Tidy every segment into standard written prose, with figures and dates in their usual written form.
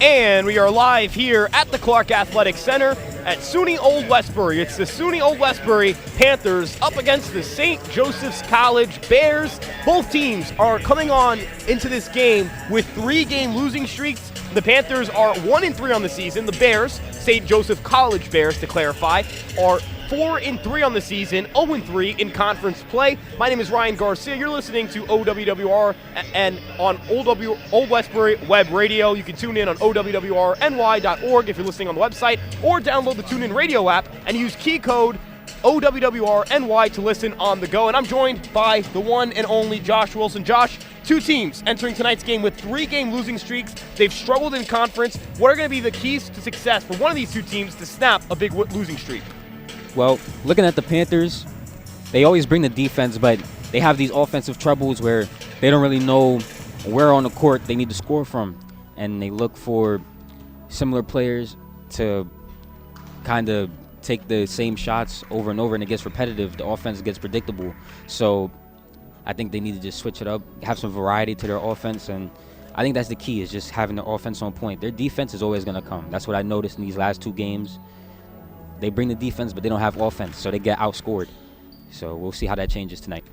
And we are live here at the Clark Athletic Center at SUNY Old Westbury. It's the SUNY Old Westbury Panthers up against the St. Joseph's College Bears. Both teams are coming on into this game with 3-game losing streaks. The Panthers are 1-3 on the season. The Bears, St. Joseph College Bears to clarify, are 4-3 on the season, 0-3 in conference play. My name is Ryan Garcia. You're listening to OWWR and on Old Westbury Web Radio. You can tune in on OWWRNY.org if you're listening on the website, or download the TuneIn Radio app and use key code OWWRNY to listen on the go. And I'm joined by the one and only Josh Wilson. Josh, two teams entering tonight's game with 3-game losing streaks. They've struggled in conference. What are going to be the keys to success for one of these two teams to snap a big losing streak? Well, looking at the Panthers, they always bring the defense, but they have these offensive troubles where they don't really know where on the court they need to score from. And they look for similar players to kind of take the same shots over and over, and it gets repetitive. The offense gets predictable. So I think they need to just switch it up, have some variety to their offense, and I think that's the key, is just having their offense on point. Their defense is always going to come. That's what I noticed in these last 2 games. They bring the defense, but they don't have offense, so they get outscored. So we'll see how that changes tonight.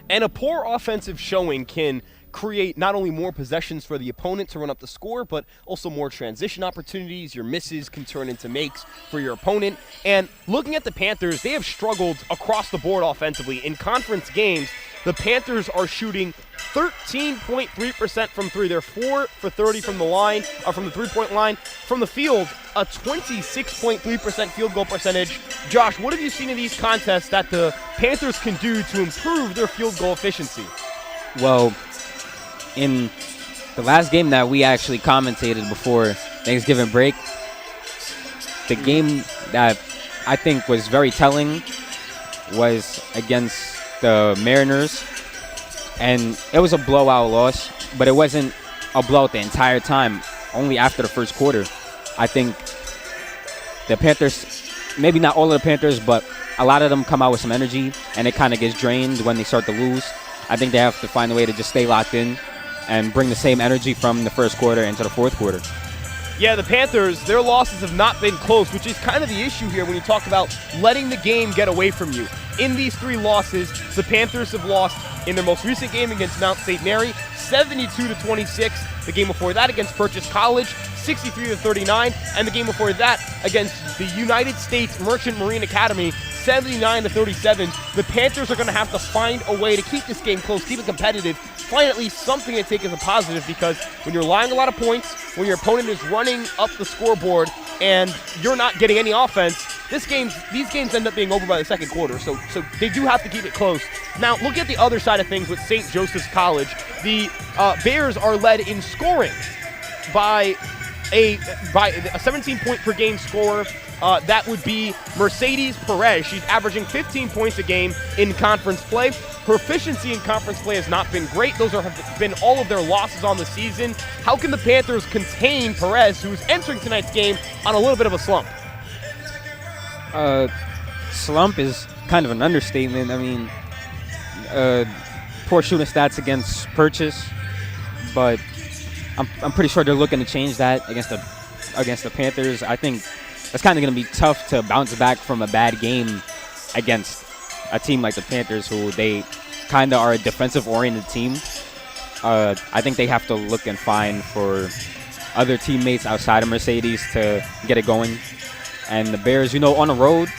And a poor offensive showing can create not only more possessions for the opponent to run up the score, but also more transition opportunities. Your misses can turn into makes for your opponent. And looking at the Panthers, they have struggled across the board offensively. In conference games, the Panthers are shooting 13.3% from 3. They're 4 for 30 from the line, or from the 3-point line. From the field, a 26.3% field goal percentage. Josh, what have you seen in these contests that the Panthers can do to improve their field goal efficiency? Well, in the last game that we actually commentated before Thanksgiving break, the game that I think was very telling was against the Mariners, and it was a blowout loss, but it wasn't a blowout the entire time, only after the first quarter. I think the Panthers, maybe not all of the Panthers, but a lot of them come out with some energy, and it kind of gets drained when they start to lose. I think they have to find a way to just stay locked in and bring the same energy from the first quarter into the fourth quarter. Yeah, the Panthers, their losses have not been close, which is kind of the issue here when you talk about letting the game get away from you. In these 3 losses, the Panthers have lost in their most recent game against Mount St. Mary, 72-26. The game before that against Purchase College, 63-39. And the game before that against the United States Merchant Marine Academy, 79-37. The Panthers are going to have to find a way to keep this game close, keep it competitive, find at least something to take as a positive, because when you're allowing a lot of points, when your opponent is running up the scoreboard and you're not getting any offense, these games end up being over by the second quarter. So they do have to keep it close. Now, look at the other side of things with St. Joseph's College. The Bears are led in scoring by a 17-point per game scorer. That would be Mercedes Perez. She's averaging 15 points a game in conference play. Her efficiency in conference play has not been great. Those have been all of their losses on the season. How can the Panthers contain Perez, who is entering tonight's game on a little bit of a slump? Slump is kind of an understatement. I mean, poor shooting stats against Purchase, but I'm pretty sure they're looking to change that against the Panthers. I think it's kind of going to be tough to bounce back from a bad game against a team like the Panthers, who they kind of are a defensive-oriented team. I think they have to look and find for other teammates outside of Mercedes to get it going. And the Bears, on the road,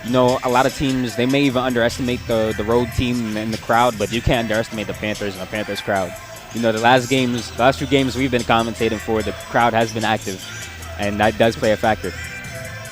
a lot of teams, they may even underestimate the road team and the crowd, but you can't underestimate the Panthers and the Panthers crowd. The last few games we've been commentating for, the crowd has been active, and that does play a factor.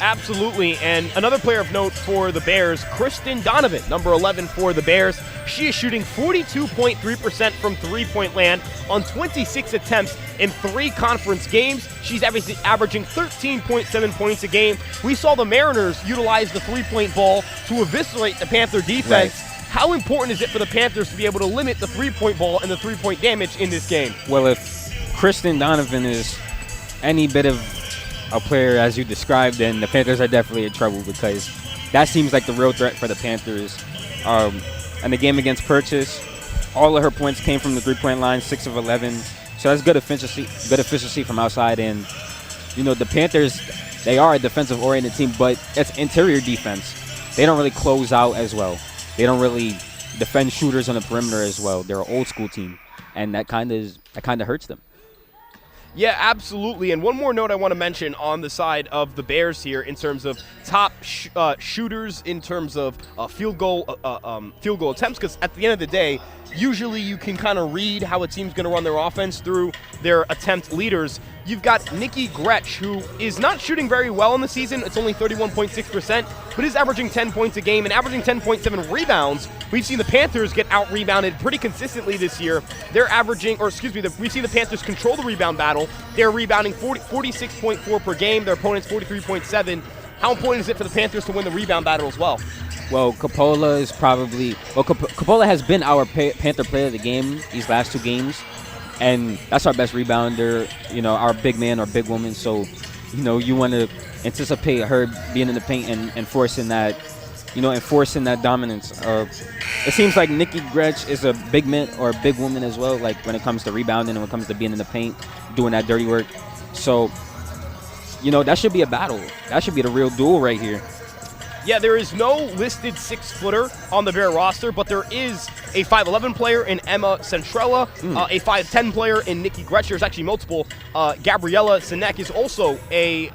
Absolutely, and another player of note for the Bears, Kristen Donovan, number 11 for the Bears. She is shooting 42.3% from 3-point land on 26 attempts in 3 conference games. She's averaging 13.7 points a game. We saw the Mariners utilize the 3-point ball to eviscerate the Panther defense. Right. How important is it for the Panthers to be able to limit the 3-point ball and the 3-point damage in this game? Well, if Kristen Donovan is any bit of a player as you described, then the Panthers are definitely in trouble, because that seems like the real threat for the Panthers. And the game against Purchase, all of her points came from the 3-point line, 6 of 11. So that's good efficiency from outside in. the Panthers, they are a defensive-oriented team, but it's interior defense. They don't really close out as well. They don't really defend shooters on the perimeter as well. They're an old-school team, and that kind of hurts them. Yeah, absolutely. And one more note I want to mention on the side of the Bears here in terms of top shooters in terms of field goal attempts, because at the end of the day, usually you can kind of read how a team's going to run their offense through their attempt leaders. You've got Nicky Gretsch, who is not shooting very well in the season. It's only 31.6%, but is averaging 10 points a game and averaging 10.7 rebounds. We've seen the Panthers get out-rebounded pretty consistently this year. They're averaging, we've seen the Panthers control the rebound battle. They're rebounding 46.4 per game. Their opponent's 43.7. How important is it for the Panthers to win the rebound battle as well? Well, Coppola is Coppola has been our Panther player of the game these last 2 games, and that's our best rebounder, our big man or big woman. So, you want to anticipate her being in the paint and enforcing that dominance. It seems like Nicky Gretsch is a big man or a big woman as well, like when it comes to rebounding and when it comes to being in the paint, doing that dirty work. So, that should be a battle. That should be the real duel right here. Yeah, there is no listed 6-footer on the Bear roster, but there is a 5'11 player in Emma Centrella, a 5'10 player in Nicky Gretsch. There's actually multiple. Gabriella Sinek is also a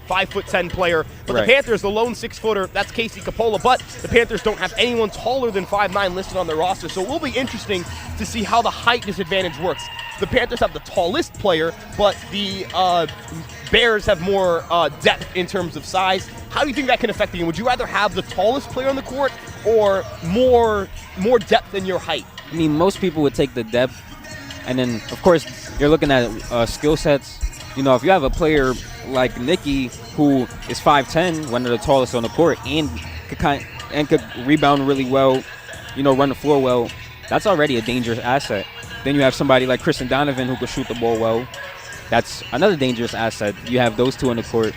5'10 player. But right. The Panthers, the lone 6-footer, that's Casey Coppola. But the Panthers don't have anyone taller than 5'9 listed on their roster. So it will be interesting to see how the height disadvantage works. The Panthers have the tallest player, but the Bears have more depth in terms of size. How do you think that can affect the game? Would you rather have the tallest player on the court or more depth in your height? I mean, most people would take the depth, and then, of course, you're looking at skill sets. If you have a player like Nicky who is 5'10", one of the tallest on the court, and could rebound really well, run the floor well, that's already a dangerous asset. Then you have somebody like Kristen Donovan who could shoot the ball well. That's another dangerous asset. You have those two on the court.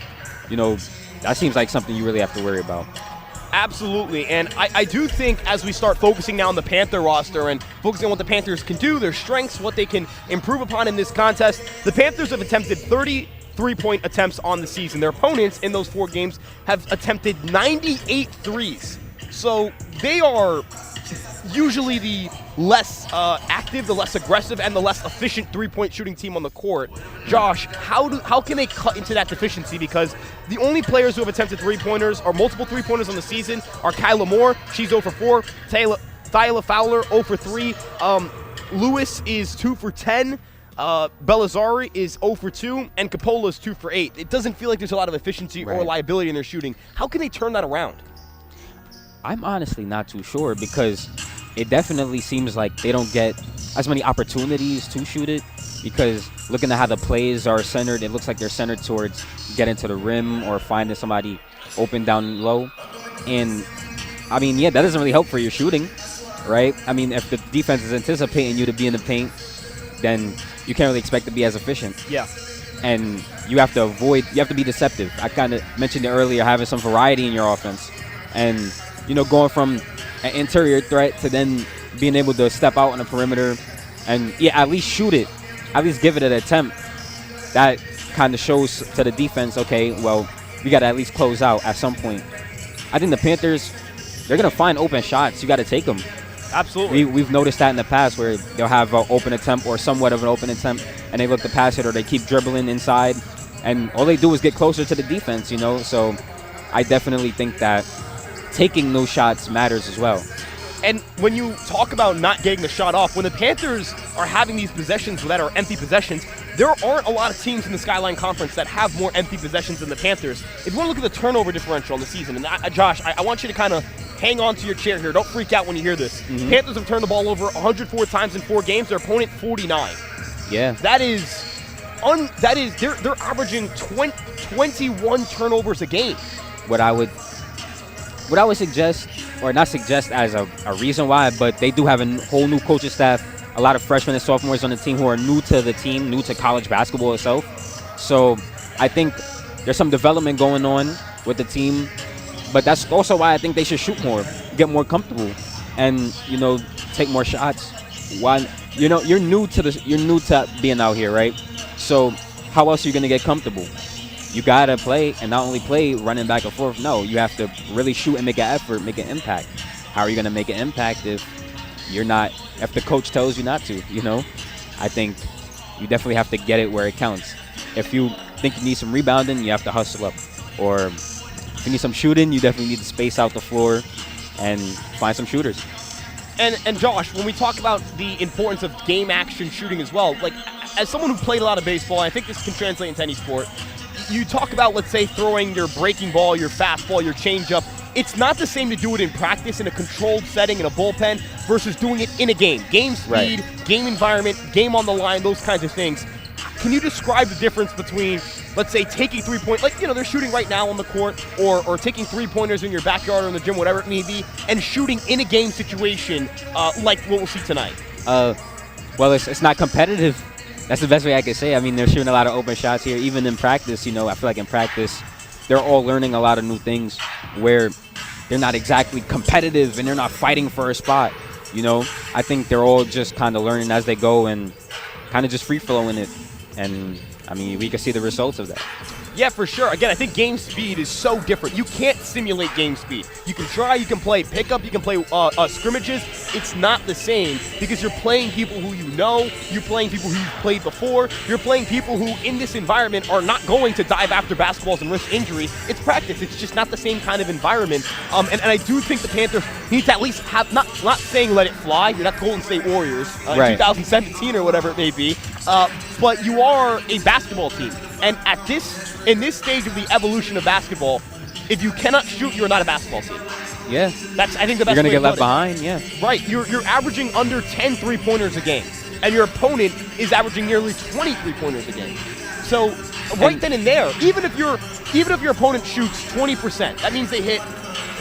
That seems like something you really have to worry about. Absolutely, and I do think as we start focusing now on the Panther roster and focusing on what the Panthers can do, their strengths, what they can improve upon in this contest, the Panthers have attempted 33-point attempts on the season. Their opponents in those 4 games have attempted 98 threes. So they are usually the less active, the less aggressive, and the less efficient 3-point shooting team on the court. Josh, how can they cut into that deficiency? Because the only players who have attempted 3-pointers or multiple 3-pointers on the season are Kyla Moore. She's 0 for 4. Thyla Fowler, 0 for 3. Lewis is 2 for 10. Bellazzari is 0 for 2. And Coppola is 2 for 8. It doesn't feel like there's a lot of efficiency or reliability in their shooting. How can they turn that around? I'm honestly not too sure, because it definitely seems like they don't get as many opportunities to shoot it, because looking at how the plays are centered, it looks like they're centered towards getting to the rim or finding somebody open down low. And, I mean, that doesn't really help for your shooting, right? I mean, if the defense is anticipating you to be in the paint, then you can't really expect to be as efficient. Yeah. And you have to be deceptive. I kind of mentioned it earlier, having some variety in your offense. And, going from an interior threat to then being able to step out on the perimeter and, at least shoot it, at least give it an attempt. That kind of shows to the defense, okay, well, we got to at least close out at some point. I think the Panthers, they're going to find open shots. You got to take them. Absolutely. We've noticed that in the past, where they'll have an open attempt or somewhat of an open attempt, and they look to pass it, or they keep dribbling inside, and all they do is get closer to the defense, So I definitely think that taking those shots matters as well. And when you talk about not getting the shot off, when the Panthers are having these possessions that are empty possessions, there aren't a lot of teams in the Skyline Conference that have more empty possessions than the Panthers. If you want to look at the turnover differential on the season, and Josh, I want you to kind of hang on to your chair here. Don't freak out when you hear this. Mm-hmm. Panthers have turned the ball over 104 times in 4 games. Their opponent 49. Yeah. They're averaging 21 turnovers a game. What I would suggest, or not suggest as a reason why, but they do have a whole new coaching staff, a lot of freshmen and sophomores on the team who are new to the team, new to college basketball itself. So I think there's some development going on with the team, but that's also why I think they should shoot more, get more comfortable, and take more shots. While you're new to being out here, right? So how else are you going to get comfortable? You got to play, and not only play running back and forth. No, you have to really shoot and make an effort, make an impact. How are you going to make an impact if the coach tells you not to, you know? I think you definitely have to get it where it counts. If you think you need some rebounding, you have to hustle up. Or if you need some shooting, you definitely need to space out the floor and find some shooters. And Josh, when we talk about the importance of game action shooting as well, like as someone who played a lot of baseball, I think this can translate into any sport, you talk about, let's say, throwing your breaking ball, your fastball, your changeup. It's not the same to do it in practice in a controlled setting in a bullpen versus doing it in a game. Game speed, game environment, game on the line, those kinds of things. Can you describe the difference between, let's say, taking three-point, like, you know, they're shooting right now on the court, or taking three-pointers in your backyard or in the gym, whatever it may be, and shooting in a game situation like what we'll see tonight? Well, it's not competitive. That's the best way I could say. I mean, they're shooting a lot of open shots here. Even in practice, you know, I feel like in practice, they're all learning a lot of new things where they're not exactly competitive and they're not fighting for a spot. You know, I think they're all just kind of learning as they go and kind of just free-flowing it. And, I mean, we can see the results of that. Yeah, for sure. Again, I think game speed is so different. You can't simulate game speed. You can try, you can play pickup, you can play scrimmages. It's not the same because you're playing people who you know, you're playing people who you've played before, you're playing people who in this environment are not going to dive after basketballs and risk injury. It's practice. It's just not the same kind of environment. And I do think the Panthers need to at least have, not saying let it fly, you're not Golden State Warriors in 2017 or whatever it may be, but you are a basketball team. And in this stage of the evolution of basketball, if you cannot shoot, you're not a basketball team. Yeah. That's, I think, the best You're going to way get left it. behind, yeah. Right. You're averaging under 10 three-pointers a game, and your opponent is averaging nearly 20 three-pointers a game. So then and there, even if your opponent shoots 20%, that means they hit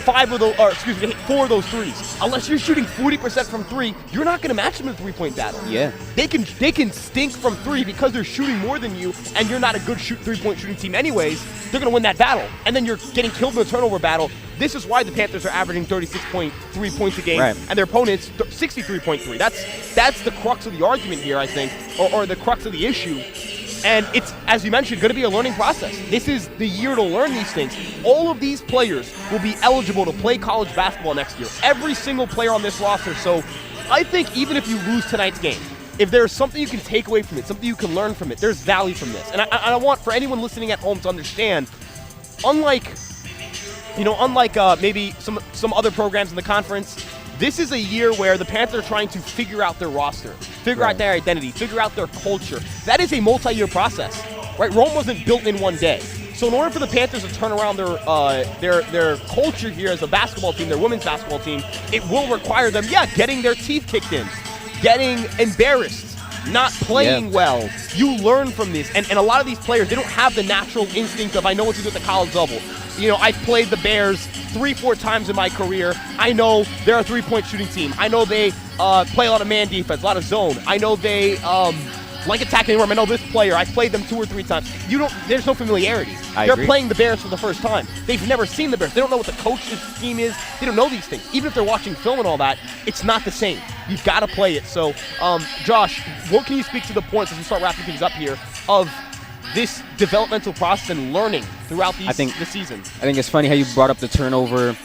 4 of those threes. Unless you're shooting 40% from three, you're not going to match them in a three-point battle. Yeah. They can stink from three because they're shooting more than you, and you're not a good three-point shooting team anyways. They're going to win that battle, and then you're getting killed in the turnover battle. This is why the Panthers are averaging 36.3 points a game, and their opponents 63.3. That's the crux of the argument here, I think, or the crux of the issue. And it's, as you mentioned, going to be a learning process. This is the year to learn these things. All of these players will be eligible to play college basketball next year. Every single player on this roster. So I think even if you lose tonight's game, if there's something you can take away from it, something you can learn from it, there's value from this. And I want for anyone listening at home to understand, unlike maybe some other programs in the conference, this is a year where the Panthers are trying to figure out their roster, figure out their identity, figure out their culture. That is a multi-year process, right? Rome wasn't built in one day. So in order for the Panthers to turn around their culture here as a basketball team, their women's basketball team, it will require them, getting their teeth kicked in, getting embarrassed, not playing well. You learn from this. And a lot of these players, they don't have the natural instinct of, I know what to do at the college level. You know, I've played the Bears 3-4 times in my career. I know they're a three-point shooting team. I know they play a lot of man defense, a lot of zone. I know they like attacking the rim. I know this player. I've played them 2 or 3 times. There's no familiarity. They're playing the Bears for the first time. They've never seen the Bears. They don't know what the coach's scheme is. They don't know these things. Even if they're watching film and all that, it's not the same. You've got to play it. So, Josh, what can you speak to the points as we start wrapping things up here of this developmental process and learning throughout the season? I think it's funny how you brought up the turnover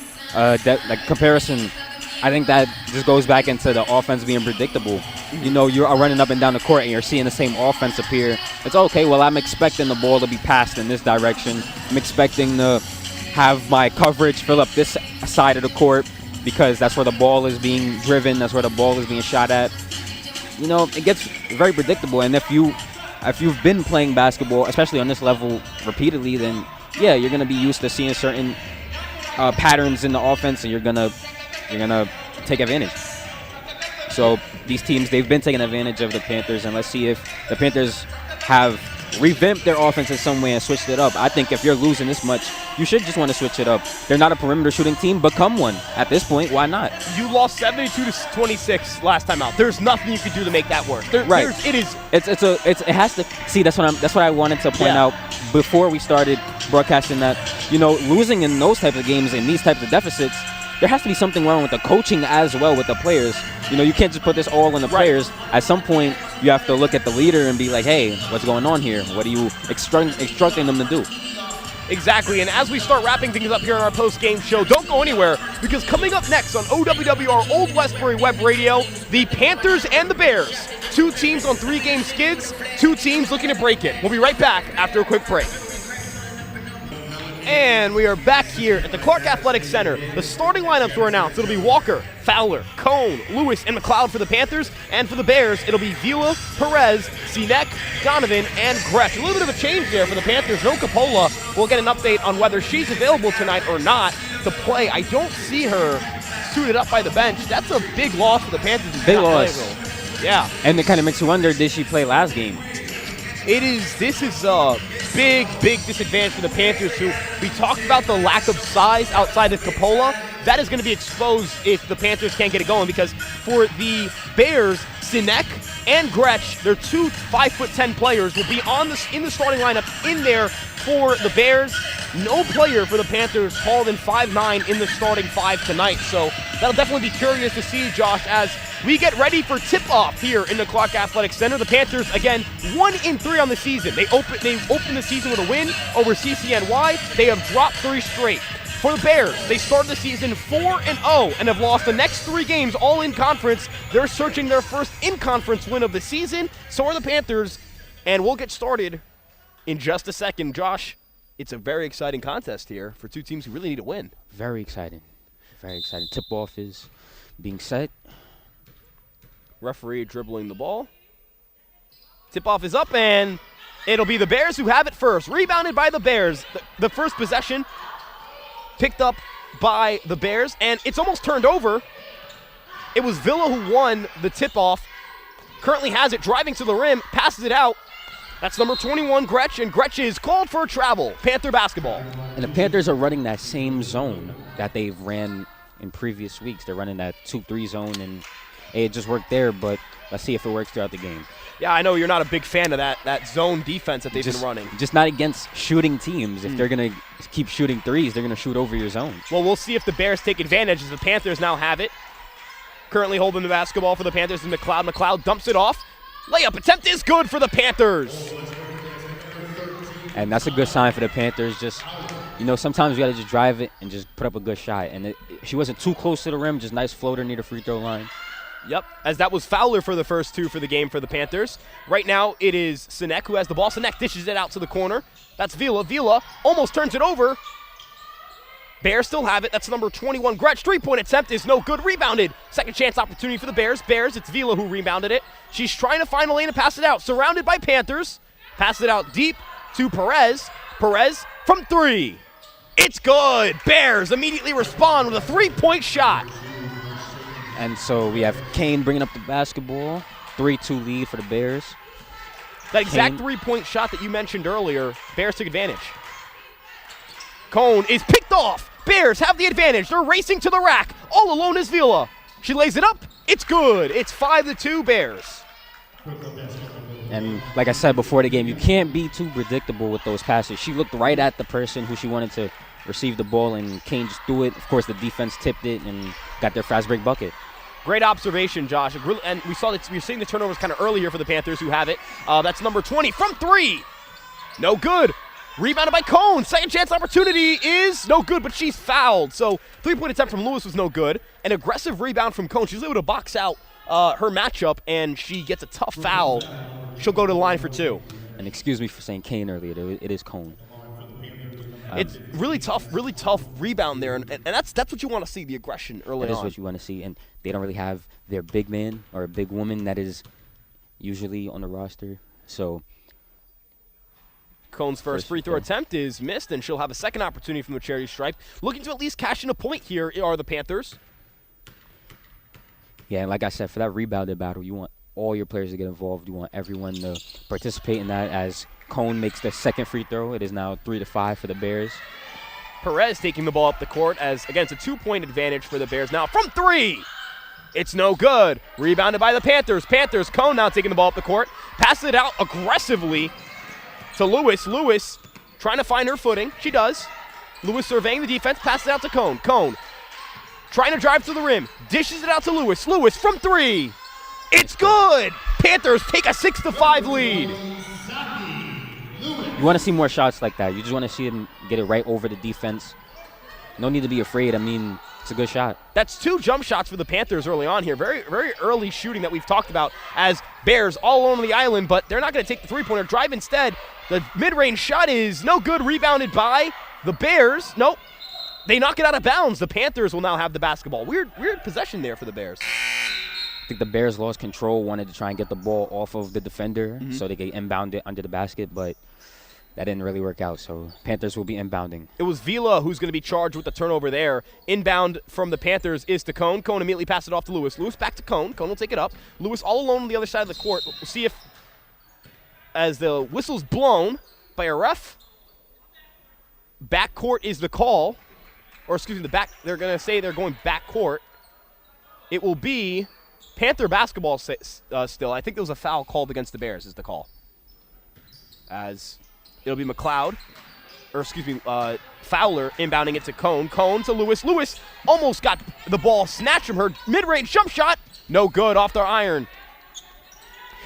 comparison. I think that just goes back into the offense being predictable. You know, you're running up and down the court and you're seeing the same offense appear. It's okay, well, I'm expecting the ball to be passed in this direction. I'm expecting to have my coverage fill up this side of the court because that's where the ball is being driven, that's where the ball is being shot at. You know, it gets very predictable. And if you've been playing basketball, especially on this level repeatedly, then you're going to be used to seeing certain patterns in the offense, and you're gonna take advantage. So these teams, they've been taking advantage of the Panthers, and let's see if the Panthers have revamped their offense in some way and switched it up. I think if you're losing this much, you should just want to switch it up. They're not a perimeter shooting team. Become one. At this point, why not? You lost 72-26 last time out. There's nothing you could do to make that work. It has to see. That's what I wanted to point out before we started broadcasting. That, you know, losing in those types of games and these types of deficits, there has to be something wrong with the coaching as well with the players. You know, you can't just put this all on the players. At some point, you have to look at the leader and be like, hey, what's going on here? What are you instructing them to do? Exactly, and as we start wrapping things up here on our post-game show, don't go anywhere, because coming up next on OWWR Old Westbury Web Radio, the Panthers and the Bears. 2 teams on 3-game skids, 2 teams looking to break it. We'll be right back after a quick break. And we are back here at the Clark Athletic Center. The starting lineups were announced. It'll be Walker, Fowler, Cone, Lewis, and McLeod for the Panthers. And for the Bears, it'll be Vila, Perez, Sinek, Donovan, and Gretsch. A little bit of a change there for the Panthers. No Coppola. We'll get an update on whether she's available tonight or not to play. I don't see her suited up by the bench. That's a big loss for the Panthers. Big loss. Yeah. And it kind of makes you wonder, did she play last game? This is a big disadvantage for the Panthers, who we talked about the lack of size outside of Coppola. That is going to be exposed if the Panthers can't get it going, because for the Bears, Sinek and Gretsch, they're 2 5'10" players, will be in the starting lineup in there for the Bears. No player for the Panthers taller than 5'9" in the starting 5 tonight. So that'll definitely be curious to see, Josh, as we get ready for tip-off here in the Clark Athletic Center. The Panthers, again, 1-3 on the season. They open the season with a win over CCNY. They have dropped 3 straight. For the Bears, they started the season 4-0 and have lost the next 3 games all in conference. They're searching their first in-conference win of the season. So are the Panthers, and we'll get started in just a second. Josh, it's a very exciting contest here for 2 teams who really need to win. Very exciting. Very exciting. Tip-off is being set. Referee dribbling the ball. Tip-off is up, and it'll be the Bears who have it first. Rebounded by the Bears. The first possession picked up by the Bears, and it's almost turned over. It was Villa who won the tip-off. Currently has it, driving to the rim, passes it out. That's number 21, Gretsch, and Gretsch is called for a travel. Panther basketball. And the Panthers are running that same zone that they've ran in previous weeks. They're running that 2-3 zone, and it just worked there, but let's see if it works throughout the game. Yeah, I know you're not a big fan of that zone defense that they've been running. Just not against shooting teams. If they're going to keep shooting threes, they're going to shoot over your zone. Well, we'll see if the Bears take advantage, as the Panthers now have it. Currently holding the basketball for the Panthers is McLeod. McLeod dumps it off. Layup attempt is good for the Panthers. And that's a good sign for the Panthers. Just, you know, sometimes you got to just drive it and just put up a good shot. And she wasn't too close to the rim, just nice floater near the free throw line. Yep, as that was Fowler for the first 2 for the game for the Panthers. Right now it is Sinek who has the ball. Sinek dishes it out to the corner. That's Vila. Vila almost turns it over. Bears still have it. That's number 21, Gretsch. 3-point attempt is no good. Rebounded. Second chance opportunity for the Bears. It's Vila who rebounded it. She's trying to find a lane to pass it out. Surrounded by Panthers. Pass it out deep to Perez. Perez from 3. It's good. Bears immediately respond with a 3-point shot. And so we have Kane bringing up the basketball. 3-2 lead for the Bears. That exact 3-point shot that you mentioned earlier, Bears took advantage. Cone is picked off. Bears have the advantage. They're racing to the rack. All alone is Vila. She lays it up. It's good. It's 5-2 Bears. And like I said before the game, you can't be too predictable with those passes. She looked right at the person who she wanted to receive the ball, and Kane just threw it. Of course, the defense tipped it and got their fast break bucket. Great observation, Josh. And we saw that we're seeing the turnovers kind of early here for the Panthers who have it. That's number 20 from 3. No good. Rebounded by Cone. Second chance opportunity is no good, but she's fouled. So 3-point attempt from Lewis was no good. An aggressive rebound from Cone. She was able to box out her matchup, and she gets a tough foul. She'll go to the line for 2. And excuse me for saying Kane earlier. It is Cone. It's really tough rebound there, and that's what you want to see, the aggression early on. That is what you want to see, and they don't really have their big man or a big woman that is usually on the roster. So Cone's first free throw attempt is missed, and she'll have a second opportunity from the charity stripe. Looking to at least cash in a point here are the Panthers. Yeah, and like I said, for that rebounded battle, you want all your players to get involved. You want everyone to participate in that. As Cone makes the second free throw, it is now 3-5 for the Bears. Perez taking the ball up the court as, again, it's a 2-point advantage for the Bears now from 3. It's no good. Rebounded by the Panthers. Cone now taking the ball up the court. Passes it out aggressively to Lewis. Lewis trying to find her footing. She does. Lewis surveying the defense. Passes it out to Cone. Cone trying to drive to the rim, dishes it out to Lewis. Lewis from 3. It's good. Panthers take a 6-5 lead. You want to see more shots like that. You just want to see him get it right over the defense. No need to be afraid. I mean, it's a good shot. That's 2 jump shots for the Panthers early on here. Very, very early shooting that we've talked about as Bears all alone on the island, but they're not going to take the three-pointer. Drive instead. The mid-range shot is no good. Rebounded by the Bears. Nope. They knock it out of bounds. The Panthers will now have the basketball. Weird possession there for the Bears. I think the Bears lost control, wanted to try and get the ball off of the defender so they could inbound it under the basket, but that didn't really work out, so Panthers will be inbounding. It was Vila who's going to be charged with the turnover there. Inbound from the Panthers is to Cone. Cone immediately passes it off to Lewis. Lewis back to Cone. Cone will take it up. Lewis all alone on the other side of the court. We'll see if, as the whistle's blown by a ref, backcourt is the call. Or excuse me, they're going to say they're going backcourt. It will be Panther basketball still. I think there was a foul called against the Bears is the call. As it'll be Fowler inbounding it to Cone. Cone to Lewis. Lewis almost got the ball snatched from her. Mid-range jump shot. No good off their iron.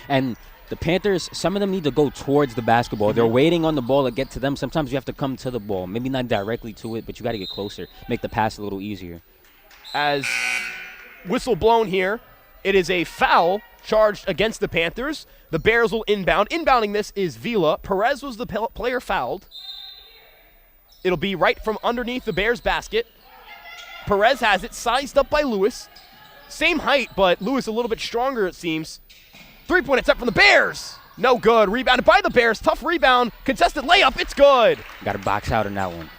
And the Panthers, some of them need to go towards the basketball. They're waiting on the ball to get to them. Sometimes you have to come to the ball. Maybe not directly to it, but you got to get closer. Make the pass a little easier. As whistle blown here, it is a foul charged against the Panthers. The Bears will inbound. Inbounding this is Vila. Perez was the player fouled. It'll be right from underneath the Bears basket. Perez has it, sized up by Lewis. Same height, but Lewis a little bit stronger, it seems. Three-point attempt from the Bears. No good. Rebounded by the Bears. Tough rebound. Contested layup. It's good. Got to box out on that one.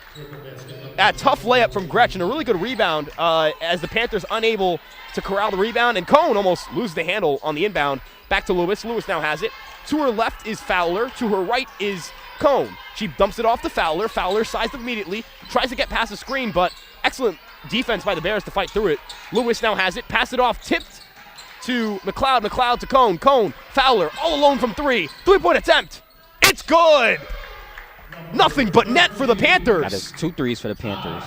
A tough layup from Gretchen. A really good rebound as the Panthers unable to corral the rebound. And Cone almost loses the handle on the inbound. Back to Lewis. Lewis now has it. To her left is Fowler. To her right is Cone. She dumps it off to Fowler. Fowler sized up immediately. Tries to get past the screen, but excellent defense by the Bears to fight through it. Lewis now has it. Pass it off. Tipped to McLeod. McLeod to Cone. Cone. Fowler all alone from 3. Three-point attempt. It's good. Nothing but net for the Panthers. That is 2 threes for the Panthers.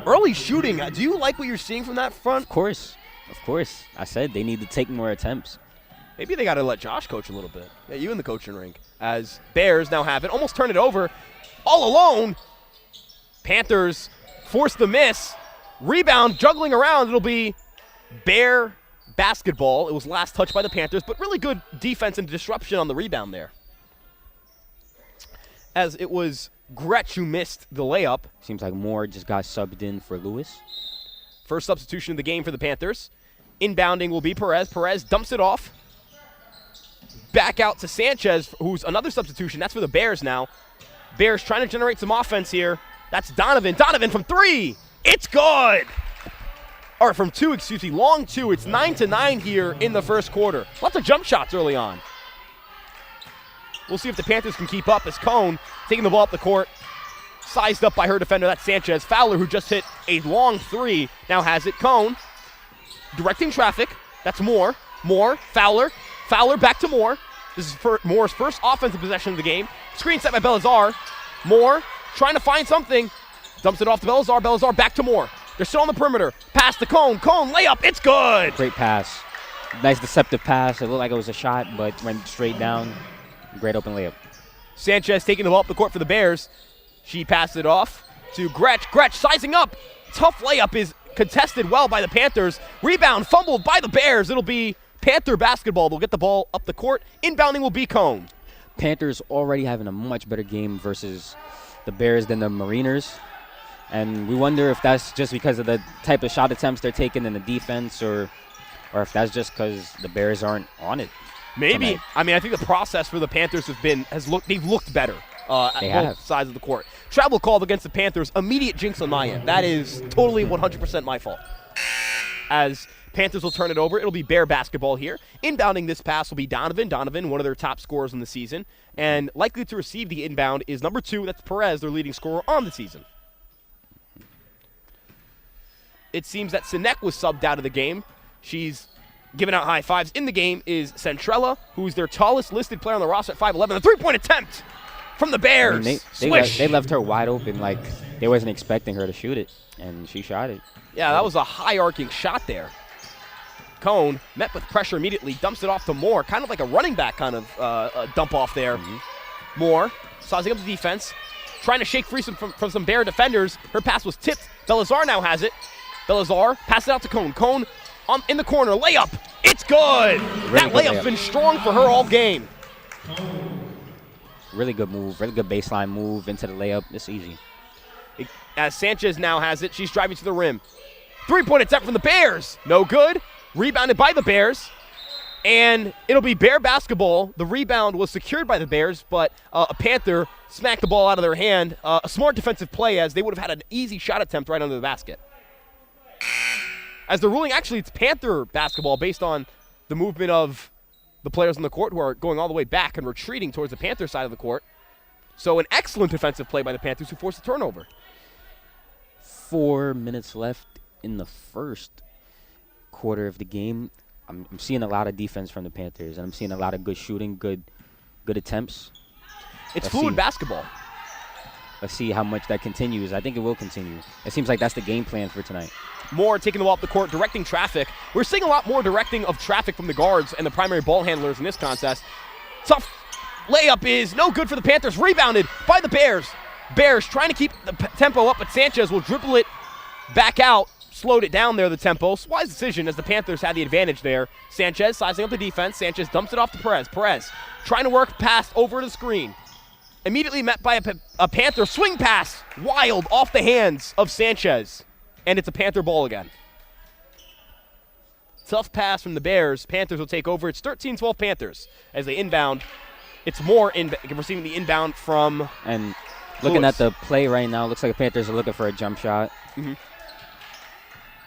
Early shooting. Do you like what you're seeing from that front? Of course. I said they need to take more attempts. Maybe they got to let Josh coach a little bit. Yeah, you in the coaching rink. As Bears now have it. Almost turn it over. All alone. Panthers force the miss. Rebound, juggling around. It'll be Bear basketball. It was last touched by the Panthers, but really good defense and disruption on the rebound there. As it was Gretsch who missed the layup. Seems like Moore just got subbed in for Lewis. First substitution of the game for the Panthers. Inbounding will be Perez. Perez dumps it off. Back out to Sanchez, who's another substitution. That's for the Bears now. Bears trying to generate some offense here. That's Donovan. Donovan from 3. It's good. Or from 2, excuse me. Long 2. It's 9-9 here in the first quarter. Lots of jump shots early on. We'll see if the Panthers can keep up as Cone taking the ball up the court. Sized up by her defender. That's Sanchez. Fowler, who just hit a long 3, now has it. Cone directing traffic. That's Moore. Moore. Fowler. Fowler back to Moore. This is Moore's first offensive possession of the game. Screen set by Belazar. Moore trying to find something. Dumps it off to Belazar. Belazar back to Moore. They're still on the perimeter. Pass to Cone. Cone layup. It's good. Great pass. Nice deceptive pass. It looked like it was a shot, but went straight down. Great open layup. Sanchez taking the ball up the court for the Bears. She passed it off to Gretsch. Gretsch sizing up. Tough layup is contested well by the Panthers. Rebound fumbled by the Bears. It'll be Panther basketball. They'll get the ball up the court. Inbounding will be Cone. Panthers already having a much better game versus the Bears than the Mariners. And we wonder if that's just because of the type of shot attempts they're taking in the defense or if that's just because the Bears aren't on it. Maybe. Tonight. I mean, I think the process for the Panthers they've looked better at both sides of the court. Travel called against the Panthers. Immediate jinx on my end. That is totally 100% my fault. As Panthers will turn it over, it'll be Bear basketball here. Inbounding this pass will be Donovan. Donovan, one of their top scorers in the season. And likely to receive the inbound is number 2. That's Perez, their leading scorer on the season. It seems that Sinek was subbed out of the game. She's giving out high fives. In the game is Centrella, who's their tallest listed player on the roster at 5'11". A three-point attempt from the Bears. I mean, they left her wide open like they wasn't expecting her to shoot it, and she shot it. Yeah, that was a high arcing shot there. Cone met with pressure immediately, dumps it off to Moore, kind of like a running back kind of dump off there. Moore sizing up the defense, trying to shake free from some Bear defenders. Her pass was tipped. Belazar now has it. Belazar passes it out to Cone. Cone in the corner, layup. It's good. That layup's been strong for her all game. Really good move, really good baseline move into the layup. It's easy. As Sanchez now has it, she's driving to the rim. Three-point attempt from the Bears. No good. Rebounded by the Bears. And it'll be Bear basketball. The rebound was secured by the Bears, but a Panther smacked the ball out of their hand. A smart defensive play, as they would have had an easy shot attempt right under the basket. As the ruling, actually, it's Panther basketball based on the movement of the players on the court who are going all the way back and retreating towards the Panther side of the court. So an excellent defensive play by the Panthers, who forced a turnover. 4 minutes left in the first quarter of the game. I'm seeing a lot of defense from the Panthers, and I'm seeing a lot of good shooting, good attempts. It's fluid basketball. Let's see how much that continues. I think it will continue. It seems like that's the game plan for tonight. Moore taking the ball up the court, directing traffic. We're seeing a lot more directing of traffic from the guards and the primary ball handlers in this contest. Tough layup is no good for the Panthers. Rebounded by the Bears. Bears trying to keep the tempo up, but Sanchez will dribble it back out. Slowed it down there, the tempo. Wise decision, as the Panthers had the advantage there. Sanchez sizing up the defense. Sanchez dumps it off to Perez. Perez trying to work past over the screen. Immediately met by a Panther swing pass. Wild off the hands of Sanchez. And it's a Panther ball again. Tough pass from the Bears. Panthers will take over. It's 13-12 Panthers as they inbound. It's more receiving the inbound from And looking at the play right now, looks like the Panthers are looking for a jump shot.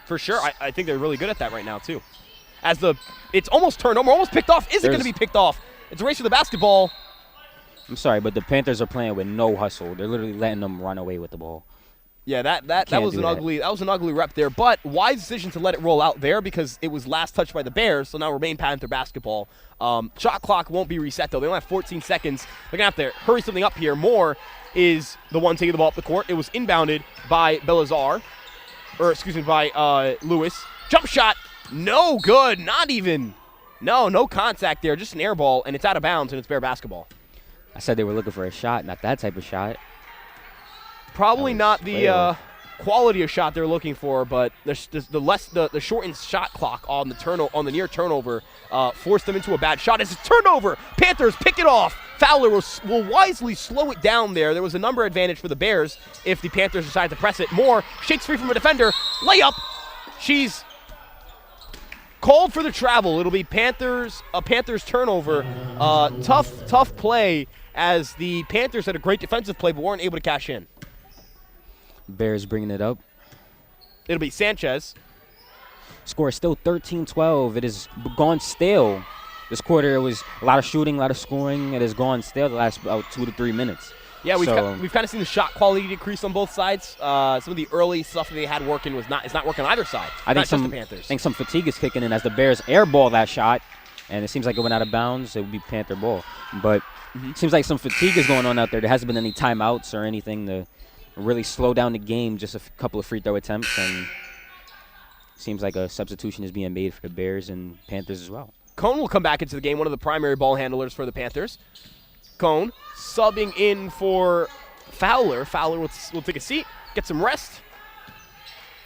For sure. I think they're really good at that right now, too. It's almost turned over, almost picked off. Is it going to be picked off? It's a race for the basketball. I'm sorry, but the Panthers are playing with no hustle. They're literally letting them run away with the ball. Yeah, that was an ugly rep there, but wise decision to let it roll out there because it was last touched by the Bears, so now remain Panther basketball. Shot clock won't be reset, though. They only have 14 seconds. They're going to have to hurry something up here. Moore is the one taking the ball up the court. It was inbounded by Belazar. By Lewis. Jump shot, no good, not even. No contact there, just an air ball, and it's out of bounds, and it's Bear basketball. I said they were looking for a shot, not that type of shot. Probably not the quality of shot they're looking for, but the shortened shot clock on the near turnover forced them into a bad shot. It's a turnover. Panthers pick it off. Fowler will wisely slow it down there. There was a number advantage for the Bears if the Panthers decide to press it. Moore shakes free from a defender. Layup. She's called for the travel. It'll be a Panthers turnover. Tough play, as the Panthers had a great defensive play but weren't able to cash in. Bears bringing it up. It'll be Sanchez. Score is still 13-12. It has gone stale. This quarter, it was a lot of shooting, a lot of scoring. It has gone stale the last about 2 to 3 minutes. Yeah, we've kind of seen the shot quality decrease on both sides. Some of the early stuff that they had working it's not working on either side. I think some fatigue is kicking in as the Bears airball that shot, and it seems like it went out of bounds. It would be Panther ball, but it seems like some fatigue is going on out there. There hasn't been any timeouts or anything to really slow down the game. Just a couple of free throw attempts, and seems like a substitution is being made for the Bears and Panthers as well. Cone will come back into the game, one of the primary ball handlers for the Panthers. Cone subbing in for Fowler. Fowler will take a seat, get some rest.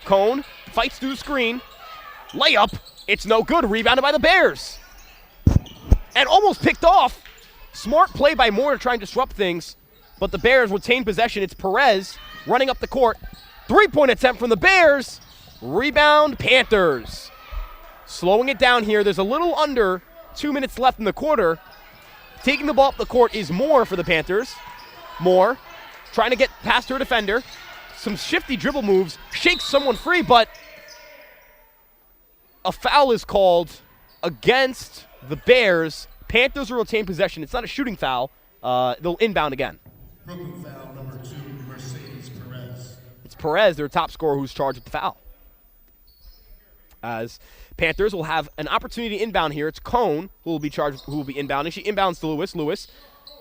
Cone fights through the screen. Layup. It's no good. Rebounded by the Bears. And almost picked off. Smart play by Moore to try and disrupt things, but the Bears retain possession. It's Perez running up the court. Three-point attempt from the Bears. Rebound, Panthers. Slowing it down here. There's a little under 2 minutes left in the quarter. Taking the ball up the court is Moore for the Panthers. Moore trying to get past her defender. Some shifty dribble moves. Shakes someone free, but a foul is called against the Bears. Panthers will retain possession. It's not a shooting foul. They'll inbound again. Broken foul number 2, Mercedes Perez. It's Perez, their top scorer, who's charged with the foul. As Panthers will have an opportunity to inbound here. It's Cone who will be inbounding. She inbounds to Lewis. Lewis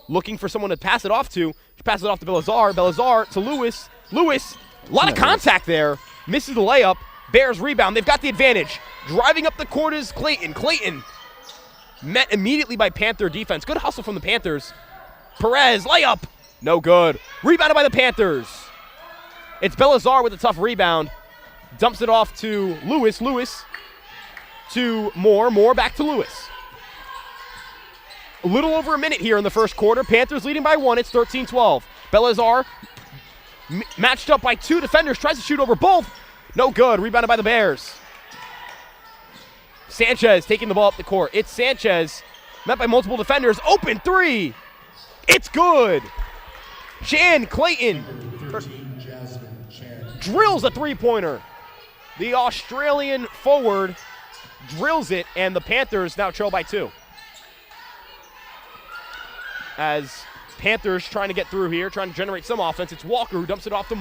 looking for someone to pass it off to. She passes it off to Belazar. Belazar to Lewis. Lewis, a lot of contact there. Misses the layup. Bears rebound. They've got the advantage. Driving up the court is Clayton. Clayton met immediately by Panther defense. Good hustle from the Panthers. Perez, layup. No good. Rebounded by the Panthers. It's Belazar with a tough rebound. Dumps it off to Lewis. Lewis to Moore. Moore back to Lewis. A little over a minute here in the first quarter. Panthers leading by 1. It's 13-12. Belazar matched up by 2 defenders. Tries to shoot over both. No good. Rebounded by the Bears. Sanchez taking the ball up the court. It's Sanchez met by multiple defenders. Open 3. It's good. Chan Clayton drills a 3-pointer. The Australian forward drills it, and the Panthers now trail by 2. As Panthers trying to get through here, trying to generate some offense. It's Walker who dumps it off to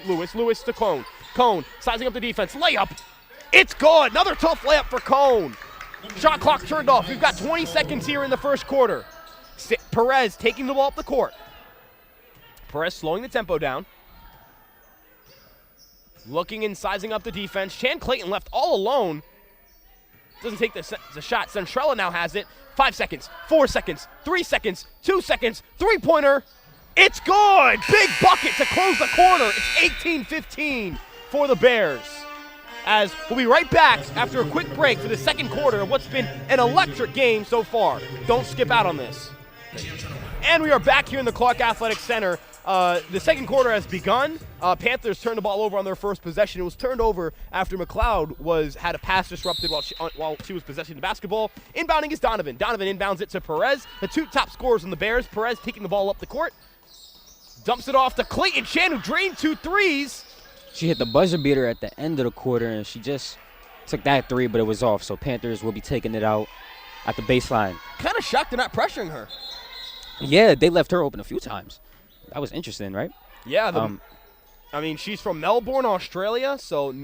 Lewis. Lewis to Cone. Cone sizing up the defense. Layup. It's good. Another tough layup for Cone. Shot clock turned off. We've got 20 seconds here in the first quarter. Perez taking the ball up the court. Perez slowing the tempo down. Looking and sizing up the defense. Chan Clayton left all alone. Doesn't take the shot. Centrella now has it. 5 seconds, 4 seconds, 3 seconds, 2 seconds, 3-pointer. It's good. Big bucket to close the quarter. It's 18-15 for the Bears. As we'll be right back after a quick break for the second quarter of what's been an electric game so far. Don't skip out on this. And we are back here in the Clark Athletic Center. The second quarter has begun. Panthers turned the ball over on their first possession. It was turned over after McLeod had a pass disrupted while she was possessing the basketball. Inbounding is Donovan. Donovan inbounds it to Perez. The 2 top scorers on the Bears. Perez taking the ball up the court. Dumps it off to Clayton Chan, who drained 2 threes. She hit the buzzer beater at the end of the quarter, and she just took that 3, but it was off. So Panthers will be taking it out at the baseline. Kind of shocked they're not pressuring her. Yeah, they left her open a few times. That was interesting, right? Yeah. I mean, she's from Melbourne, Australia, so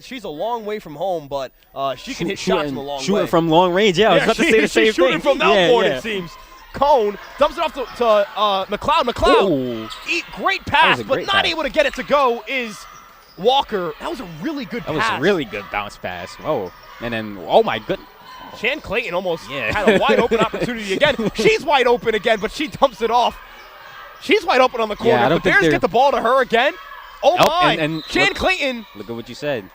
she's a long way from home, but she can hit shots from a long way. Shooting from long range, yeah. I was about to say the same thing. She's shooting from Melbourne, it seems. Cone dumps it off to McLeod. McLeod, great pass, but not able to get it to go is Walker. That was a really good pass. That was a really good bounce pass. Whoa. And then, oh my goodness. Chan Clayton almost had a wide open opportunity again. She's wide open again, but she dumps it off. She's wide open on the corner. Yeah, the Bears get the ball to her again. Oh my. And Chan Clayton. Look at what you said.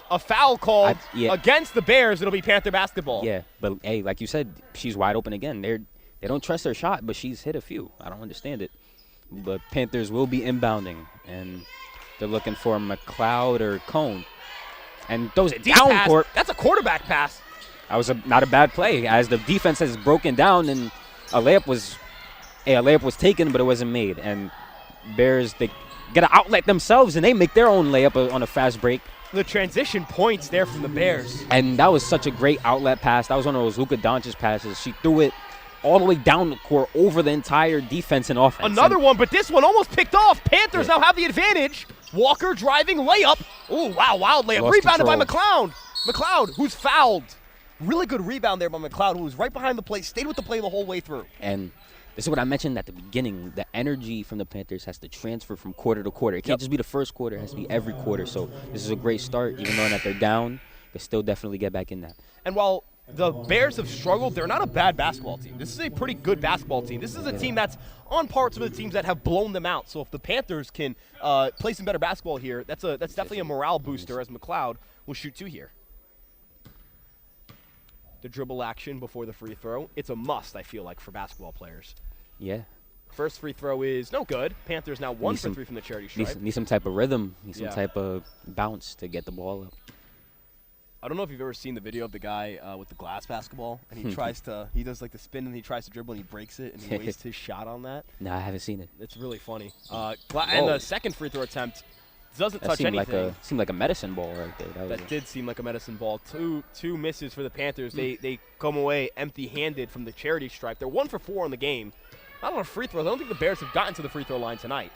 A foul called against the Bears. It'll be Panther basketball. Yeah, but hey, like you said, she's wide open again. They don't trust her shot, but she's hit a few. I don't understand it. But Panthers will be inbounding, and they're looking for McLeod or Cone. And those down court. That's a quarterback pass. That was not a bad play, as the defense has broken down, and a layup was taken, but it wasn't made. And Bears, they get an outlet themselves, and they make their own layup on a fast break. The transition points there from the Bears. And that was such a great outlet pass. That was one of those Luka Doncic passes. She threw it all the way down the court over the entire defense and offense. Another one, but this one almost picked off. Panthers now have the advantage. Walker driving layup. Oh, wow, wild layup. Rebounded by McLeod. McLeod, who's fouled. Really good rebound there by McLeod, who was right behind the play, stayed with the play the whole way through. And this is what I mentioned at the beginning. The energy from the Panthers has to transfer from quarter to quarter. It can't just be the first quarter. It has to be every quarter. So this is a great start. Even though that they're down, they still definitely get back in that. And while the Bears have struggled, they're not a bad basketball team. This is a pretty good basketball team. This is a team that's on par with some of the teams that have blown them out. So if the Panthers can play some better basketball here, that's definitely a morale booster, as McLeod will shoot 2 here. The dribble action before the free throw. It's a must, I feel like, for basketball players. Yeah. First free throw is no good. Panthers now 1 for 3 from the charity stripe. Need some type of rhythm. Need some type of bounce to get the ball up. I don't know if you've ever seen the video of the guy with the glass basketball, and he does like the spin, and he tries to dribble, and he breaks it, and he wastes his shot on that. No, I haven't seen it. It's really funny. And the second free throw attempt doesn't touch anything. Seemed like a medicine ball right there. That did seem like a medicine ball. Two misses for the Panthers. They come away empty-handed from the charity stripe. They're 1 for 4 on the game. Not a lot of free throws. I don't think the Bears have gotten to the free throw line tonight.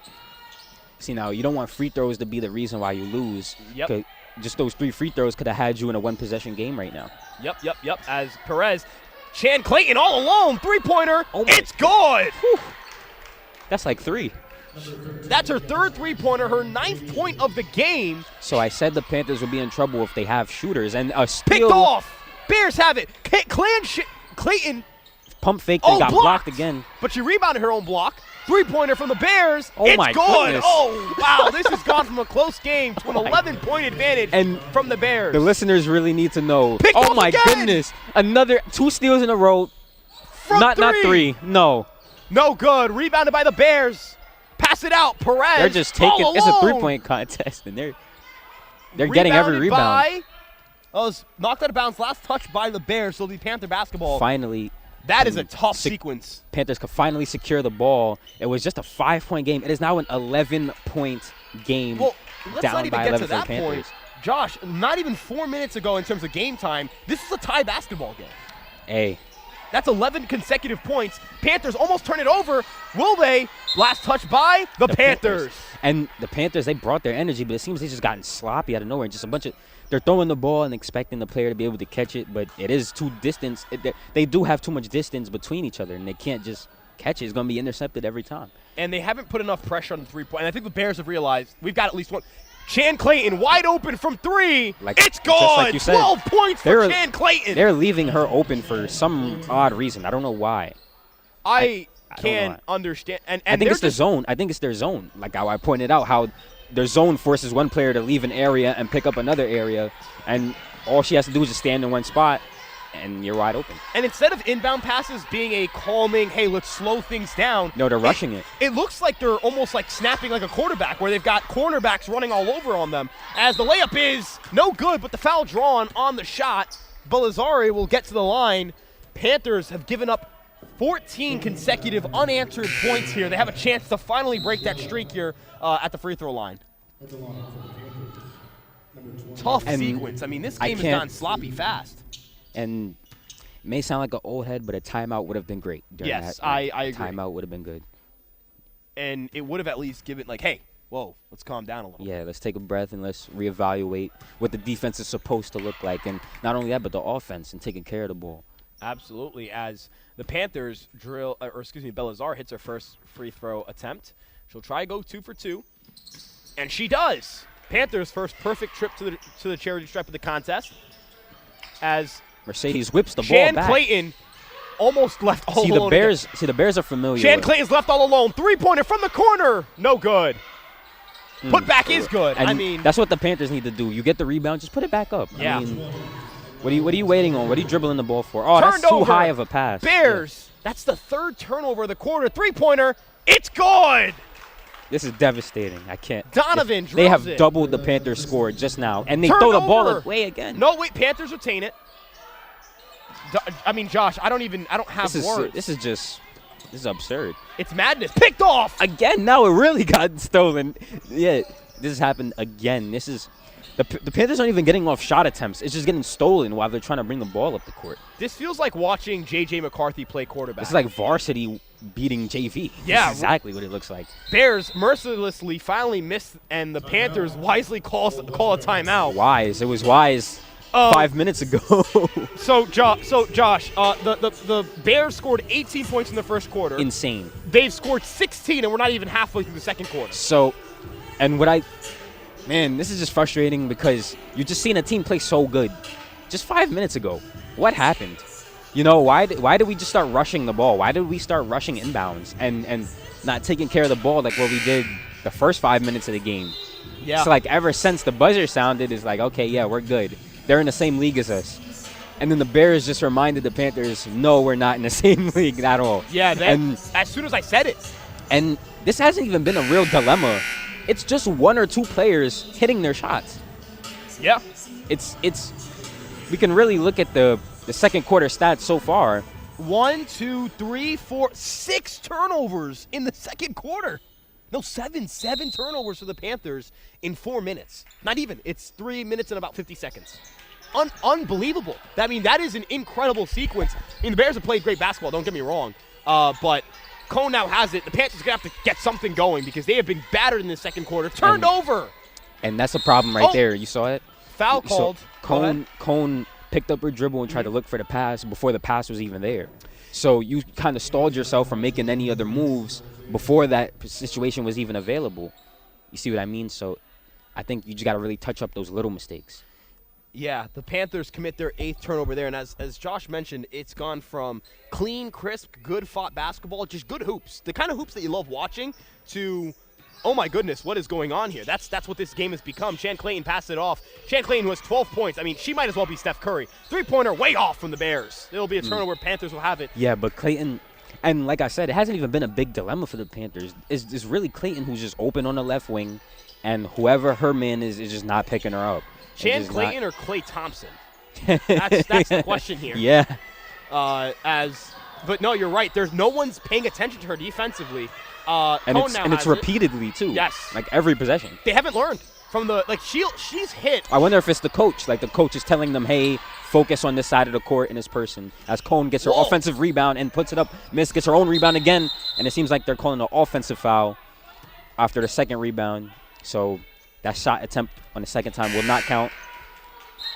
See, now, you don't want free throws to be the reason why you lose. Yep. Just those 3 free throws could have had you in a 1-possession game right now. Yep. As Perez, Chan Clayton all alone, 3-pointer. It's good. Whew. That's like 3. That's her third three-pointer, her 9th point of the game. So I said the Panthers would be in trouble if they have shooters. And a steal. Picked off. Bears have it. Clayton. Pump fake that got blocked again. But she rebounded her own block. Three-pointer from the Bears. Oh, my goodness. Oh, wow. This has gone from a close game to an 11-point advantage from the Bears. The listeners really need to know. Picked oh, off my again. goodness. Another 2 steals in a row. Not three. No. No good. Rebounded by the Bears. Pass it out. Perez. They're just taking. It's a 3-point contest, and they're getting every rebound. Was knocked out of bounds. Last touch by the Bears. So it'll be Panther basketball. Finally. That is a tough sequence. Panthers could finally secure the ball. It was just a 5-point game. It is now an 11-point game. Well, let's down not even by get 11 to that for the Panthers. point. Josh, not even 4 minutes ago in terms of game time, this is a tie basketball game. Hey. That's 11 consecutive points. Panthers almost turn it over. Will they? Last touch by the Panthers. And the Panthers, they brought their energy, but it seems they just gotten sloppy out of nowhere. Just a bunch of they're throwing the ball and expecting the player to be able to catch it, but it is too distance. They do have too much distance between each other, and they can't just catch it. It's going to be intercepted every time. And they haven't put enough pressure on the three-point. And I think the Bears have realized we've got at least one. Chan Clayton wide open from three. It's good. Like you said, 12 points for Chan Clayton. They're leaving her open for some odd reason. I don't know why. I can't understand. And I think it's the zone. I think it's their zone. Like how I pointed out, how their zone forces one player to leave an area and pick up another area, and all she has to do is just stand in one spot, and you're wide open. And instead of inbound passes being a calming, hey, let's slow things down. No, they're rushing it. It looks like they're almost like snapping like a quarterback, where they've got cornerbacks running all over on them. As the layup is no good, but the foul drawn on the shot. Belazari will get to the line. Panthers have given up 14 consecutive unanswered points here. They have a chance to finally break that streak here at the free throw line. Tough sequence. I mean, this game has gone sloppy fast. And it may sound like an old head, but a timeout would have been great. Yes, I agree. Timeout would have been good. And it would have at least given, like, hey, whoa, let's calm down a little. Yeah, let's take a breath and let's reevaluate what the defense is supposed to look like. And not only that, but the offense and taking care of the ball. Absolutely. As the Panthers Belazar hits her first free throw attempt. She'll try to go 2 for 2. And she does. Panthers' first perfect trip to the charity stripe of the contest. As Mercedes whips the ball Chan back. Clayton almost left all alone. The Bears are familiar. Chan Clayton's left all alone. Three-pointer from the corner. No good. Put back is good. And I mean, that's what the Panthers need to do. You get the rebound, just put it back up. Yeah. I mean, what are you waiting on? What are you dribbling the ball for? Oh, that's too high of a pass. Bears. Yeah. That's the third turnover of the quarter. Three-pointer. It's good. This is devastating. I can't. Donovan They have drills it. doubled the Panthers' score just now, and they Turned throw the ball over. away again. No, wait. Panthers retain it. I mean, Josh, I don't have words. This is absurd. It's madness. Picked off. Again, now it really got stolen. Yeah, this has happened again. This is the Panthers aren't even getting off shot attempts. It's just getting stolen while they're trying to bring the ball up the court. This feels like watching J.J. McCarthy play quarterback. This is like varsity beating JV. Yeah. This is exactly what it looks like. Bears mercilessly finally missed, and the Panthers wisely call a timeout. Wise. It was wise 5 minutes ago. So Josh, the Bears scored 18 points in the first quarter. Insane. They've scored 16, and we're not even halfway through the second quarter. So, and man, this is just frustrating because you're just seeing a team play so good. Just 5 minutes ago, what happened? You know, why did we just start rushing the ball? Why did we start rushing inbounds and not taking care of the ball like what we did the first 5 minutes of the game? Yeah. It's like ever since the buzzer sounded, it's like, okay, yeah, we're good. They're in the same league as us. And then the Bears just reminded the Panthers, no, we're not in the same league at all. Yeah, as soon as I said it. And this hasn't even been a real dilemma. It's just one or two players hitting their shots. Yeah. We can really look at the second quarter stats so far. 1, 2, 3, 4, 6 turnovers in the second quarter. No, seven turnovers for the Panthers in 4 minutes. Not even. It's 3 minutes and about 50 seconds. Unbelievable. I mean, that is an incredible sequence. I mean, the Bears have played great basketball, don't get me wrong. But Cone now has it. The Panthers are going to have to get something going because they have been battered in the second quarter. Turned over. And that's a problem right there. You saw it? Foul called. Cone picked up her dribble and tried to look for the pass before the pass was even there. So you kind of stalled yourself from making any other moves before that situation was even available. You see what I mean? So I think you just got to really touch up those little mistakes. Yeah, the Panthers commit their 8th turnover there, and as Josh mentioned, it's gone from clean, crisp, good-fought basketball, just good hoops, the kind of hoops that you love watching, to, oh my goodness, what is going on here? That's what this game has become. Shan Clayton passed it off. Shan Clayton, who has 12 points. I mean, she might as well be Steph Curry. Three-pointer way off from the Bears. It'll be a turnover. Panthers will have it. Yeah, but Clayton, and like I said, it hasn't even been a big dilemma for the Panthers. It's really Clayton who's just open on the left wing, and whoever her man is just not picking her up. Shan Clayton or Klay Thompson? That's the question here. Yeah. But no, you're right. There's no one's paying attention to her defensively. And it's repeatedly too. Yes. Like every possession. They haven't learned from the she's hit. I wonder if it's the coach. Like the coach is telling them, hey, focus on this side of the court in this person. As Cone gets her offensive rebound and puts it up. Miss gets her own rebound again, and it seems like they're calling an offensive foul after the second rebound. So that shot attempt on the second time will not count.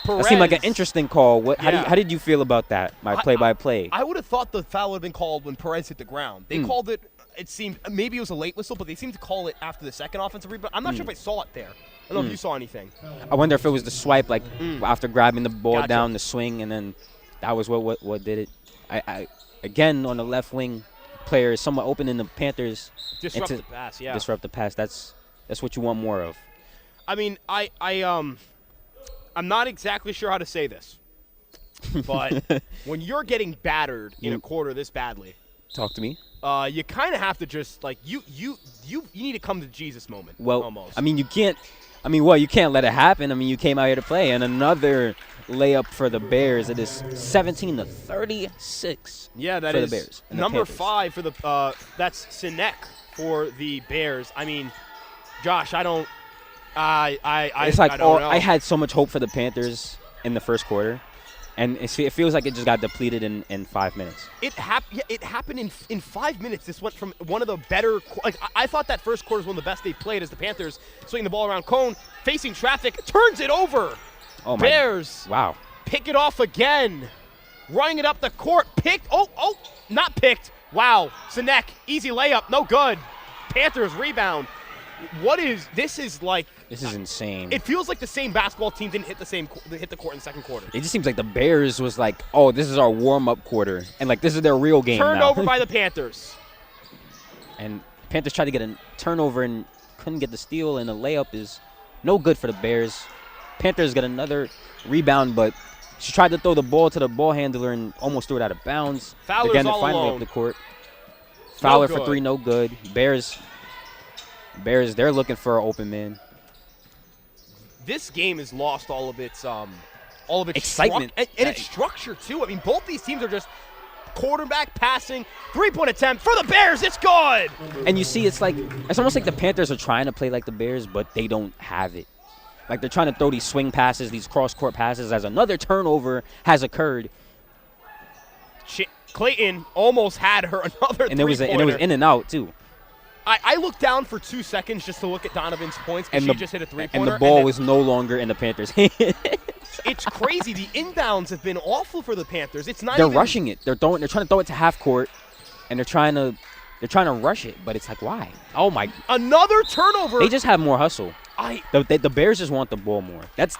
Perez, that seemed like an interesting call. How did you feel about that, my play-by-play? I would have thought the foul would have been called when Perez hit the ground. They called it, it seemed, maybe it was a late whistle, but they seemed to call it after the second offensive rebound. I'm not sure if I saw it there. I don't know if you saw anything. I wonder if it was the swipe, like after grabbing the ball down, the swing, and then that was what did it. I again, on the left wing, player is somewhat open in the Panthers. Disrupt the pass, yeah. Disrupt the pass. That's what you want more of. I mean, I'm not exactly sure how to say this, but when you're getting battered in a quarter this badly, talk to me. You kind of have to just you need to come to Jesus moment. Well, almost. I mean, you can't. I mean, you can't let it happen. I mean, you came out here to play, and another layup for the Bears. It is 17-36. Yeah, that is the Bears. Number 5 for the that's Sinek for the Bears. I mean, Josh, I don't. I don't know. I had so much hope for the Panthers in the first quarter, and it feels like it just got depleted in 5 minutes. It happened in 5 minutes. This went from one of the better. I thought that first quarter was one of the best they played as the Panthers swinging the ball around Cone, facing traffic, turns it over. Oh my! Bears. Wow. Pick it off again, running it up the court. Picked. Oh, not picked. Wow. Sinek, easy layup, no good. Panthers rebound. This is insane. It feels like the same basketball team didn't hit the court in the second quarter. It just seems like the Bears was like, oh, this is our warm-up quarter, and like this is their real game Turned now. over by the Panthers. And Panthers tried to get a turnover and couldn't get the steal, and the layup is no good for the Bears. Panthers got another rebound, but she tried to throw the ball to the ball handler and almost threw it out of bounds. Fowler's Again, all finally alone. up the court. Fowler No for 3, no good. Bears, they're looking for an open man. This game has lost all of its excitement and its structure too. I mean, both these teams are just quarterback passing, 3-point attempt for the Bears. It's good. And you see, it's almost like the Panthers are trying to play like the Bears, but they don't have it. Like they're trying to throw these swing passes, these cross-court passes, as another turnover has occurred. Clayton almost had her another and it was in and out too. I looked down for 2 seconds just to look at Donovan's points, and she just hit a 3-pointer. And the ball was no longer in the Panthers' hands. It's crazy. The inbounds have been awful for the Panthers. It's not. They're rushing it. They're trying to throw it to half court, and they're trying to rush it. But it's like, why? Oh my! Another turnover. They just have more hustle. The Bears just want the ball more. It's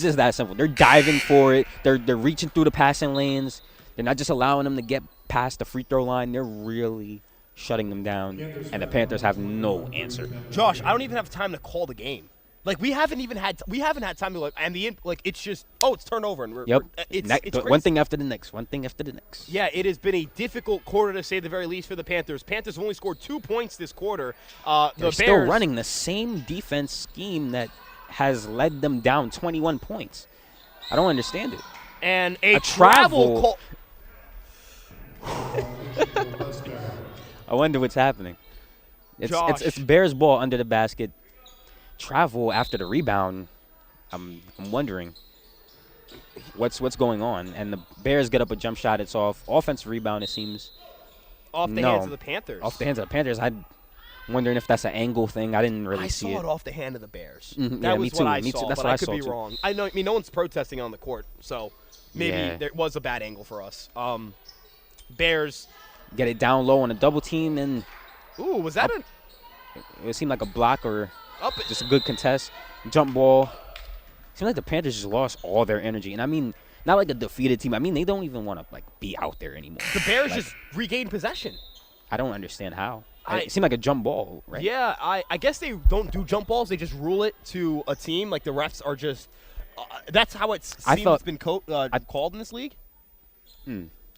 just that simple. They're diving for it. They're reaching through the passing lanes. They're not just allowing them to get past the free throw line. They're really shutting them down, and the Panthers have no answer. Josh, I don't even have time to call the game. Like we haven't had time to it's just it's turnover and it's one thing after the next. Yeah, it has been a difficult quarter to say the very least for the Panthers. Panthers have only scored 2 points this quarter. They're still running the same defense scheme that has led them down 21 points. I don't understand it. And a travel call. I wonder what's happening. It's Bears ball under the basket. Travel after the rebound. I'm wondering what's going on. And the Bears get up a jump shot. It's off. Offensive rebound, it seems. Off the hands of the Panthers. Off the hands of the Panthers. I'm wondering if that's an angle thing. I didn't really see it. I saw it off the hand of the Bears. Mm-hmm. That was what I saw. Too. That's but what I could be too. wrong. I mean, no one's protesting on the court, so maybe there was a bad angle for us. Bears get it down low on a double team, and Ooh, was that It seemed like a block or up? just a good contest. Jump ball. It seemed like the Panthers just lost all their energy. And I mean, not like a defeated team. I mean, they don't even want to like be out there anymore. The Bears Like, just regained possession. I don't understand how. It seemed like a jump ball, right? Yeah, I guess they don't do jump balls. They just rule it to a team. Like the refs are just. That's how it's been called in this league.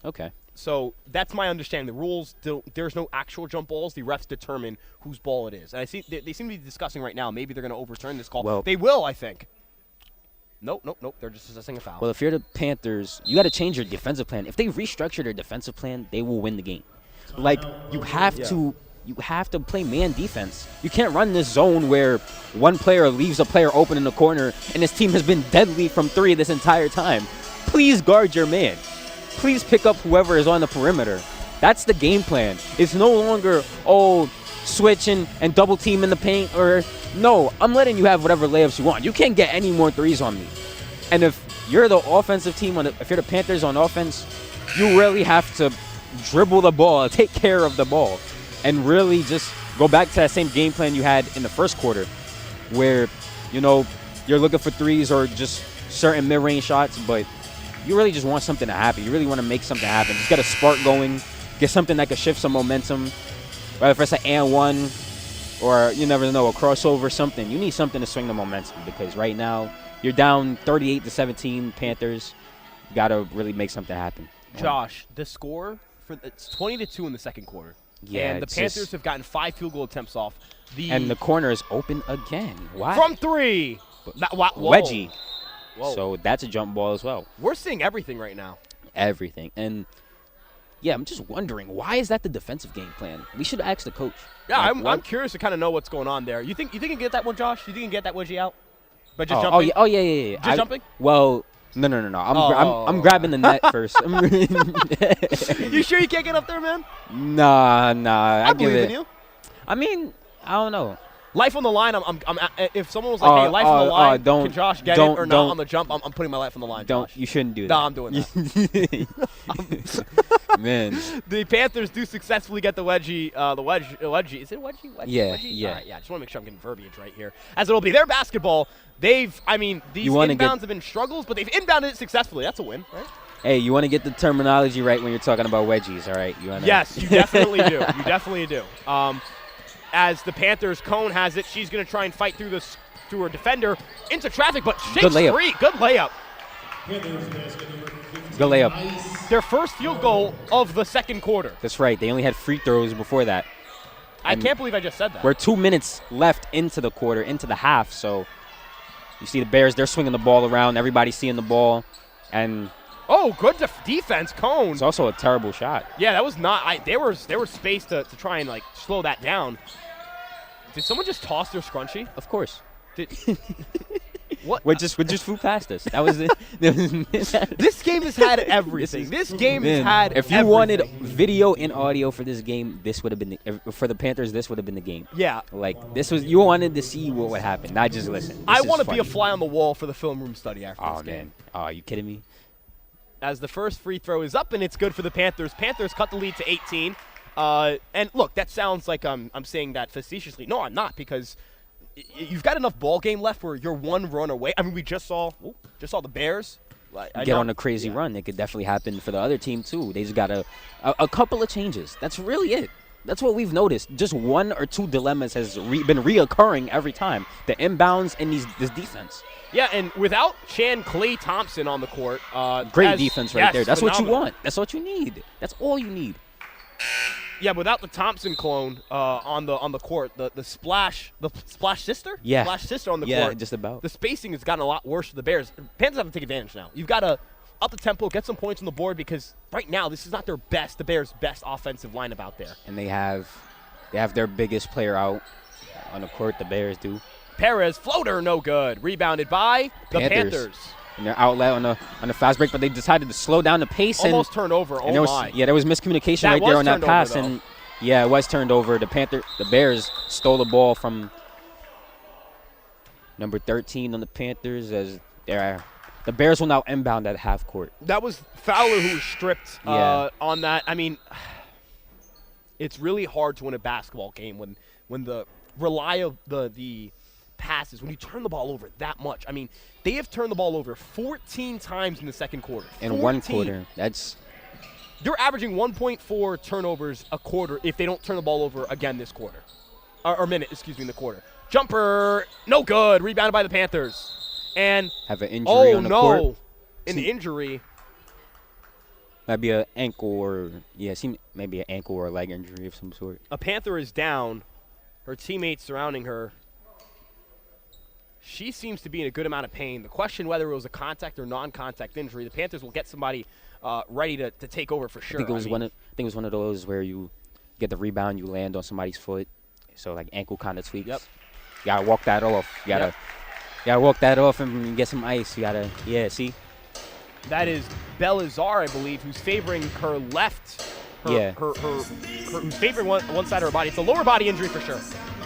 Okay. So that's my understanding. The rules there's no actual jump balls. The refs determine whose ball it is. And I see they seem to be discussing right now. Maybe they're going to overturn this call. Well, they will, I think. Nope. They're just assessing a foul. Well, if you're the Panthers, you got to change your defensive plan. If they restructure their defensive plan, they will win the game. Like you have to play man defense. You can't run this zone where one player leaves a player open in the corner and this team has been deadly from 3 this entire time. Please guard your man. Please pick up whoever is on the perimeter. That's the game plan. It's no longer, switch and double team in the paint. Or no, I'm letting you have whatever layups you want. You can't get any more threes on me. And if you're the offensive team, if you're the Panthers on offense, you really have to dribble the ball, take care of the ball, and really just go back to that same game plan you had in the first quarter where, you're looking for threes or just certain mid-range shots, but you really just want something to happen. You really want to make something happen. Just get a spark going, get something that can shift some momentum, whether if it's an and one or you never know, a crossover, something. You need something to swing the momentum because right now you're down 38-17 Panthers. You got to really make something happen. Josh, the score it's 20-2 in the second quarter. Yeah, and the Panthers have gotten 5 field goal attempts off. And the corner is open again. Why? From 3. Wedgie. Whoa. So that's a jump ball as well. We're seeing everything right now. Everything. And, yeah, I'm just wondering, why is that the defensive game plan? We should ask the coach. Yeah, I'm curious to kind of know what's going on there. You think you can get that one, Josh? You think you can get that wedgie out? But just jumping? Yeah. Just jumping? Well, no. I'm grabbing the net first. You sure you can't get up there, man? Nah. I believe in you. I mean, I don't know. Life on the line. If someone was like, "Hey, life on the line," can Josh get it or not on the jump? I'm putting my life on the line. Don't. Josh. You shouldn't do that. No, I'm doing that. Man. The Panthers do successfully get the wedgie. Wedgie. Is it wedgie? Yeah. All right, yeah. I just want to make sure I'm getting verbiage right here. As it'll be their basketball. These inbounds have been struggles, but they've inbounded it successfully. That's a win, right? Hey, you want to get the terminology right when you're talking about wedgies, all right? Yes, you definitely do. You definitely do. As the Panthers, Cone has it. She's going to try and fight through her defender into traffic, but shakes Good layup. free. Good layup. Good layup. Their first field goal of the second quarter. That's right. They only had free throws before that. I can't believe I just said that. We're 2 minutes left into the quarter, into the half. So you see the Bears, they're swinging the ball around. Everybody's seeing the ball. And good defense, Cone. It's also a terrible shot. Yeah, that was not. They were spaced to try and slow that down. Did someone just toss their scrunchie? Of course. What? We just flew past us. That was it. This game has had everything. This game has had If you everything. wanted video and audio for this game, this would have been for the Panthers. This would have been the game. Yeah. This was, you wanted to see what would happen, not just listen. I want to be a fly on the wall for the film room study after this game. Man. Oh, are you kidding me? As the first free throw is up and it's good for the Panthers. Panthers cut the lead to 18. And look, that sounds like I'm saying that facetiously. No, I'm not, because you've got enough ball game left where you're one run away. I mean, we just saw the Bears get on a crazy run. It could definitely happen for the other team too. They just got a couple of changes. That's really it. That's what we've noticed. Just 1 or 2 dilemmas has been reoccurring every time. The inbounds and this defense. Yeah, and without Clay Thompson on the court, great defense right there. That's phenomenal. what you want. That's what you need. That's all you need. Yeah, without the Thompson clone on the court, the splash sister, yeah, splash sister on the court. Yeah, just about. The spacing has gotten a lot worse for the Bears. Panthers have to take advantage now. You've got to up the tempo, get some points on the board, because right now this is not the Bears' best offensive lineup out there. And they have their biggest player out on the court. The Bears do. Perez floater, no good. Rebounded by the Panthers. And their outlet on the fast break, but they decided to slow down the pace. Almost turned over. And there was miscommunication right there on that pass. And yeah, it was turned over. The Bears stole the ball from number 13 on the Panthers. As the Bears will now inbound at half court. That was Fowler who was stripped on that. I mean, It's really hard to win a basketball game when the the passes, when you turn the ball over that much. I mean, they have turned the ball over 14 times in the second quarter. In one quarter. They're averaging 1.4 turnovers a quarter if they don't turn the ball over again this quarter. Or minute, in the quarter. Jumper, no good. Rebounded by the Panthers. And have an injury on the court. Oh, no. An injury. Might be an ankle or, maybe an ankle or a leg injury of some sort. A Panther is down. Her teammates surrounding her. She seems to be in a good amount of pain. The question whether it was a contact or non-contact injury, the Panthers will get somebody ready to take over for sure. I think it was one of those where you get the rebound, you land on somebody's foot, so like ankle kind of tweaks. Yep. You gotta walk that off. You gotta walk that off and get some ice. You gotta, see. That is Belazar, I believe, who's favoring her left. Who's favoring one side of her body. It's a lower body injury for sure.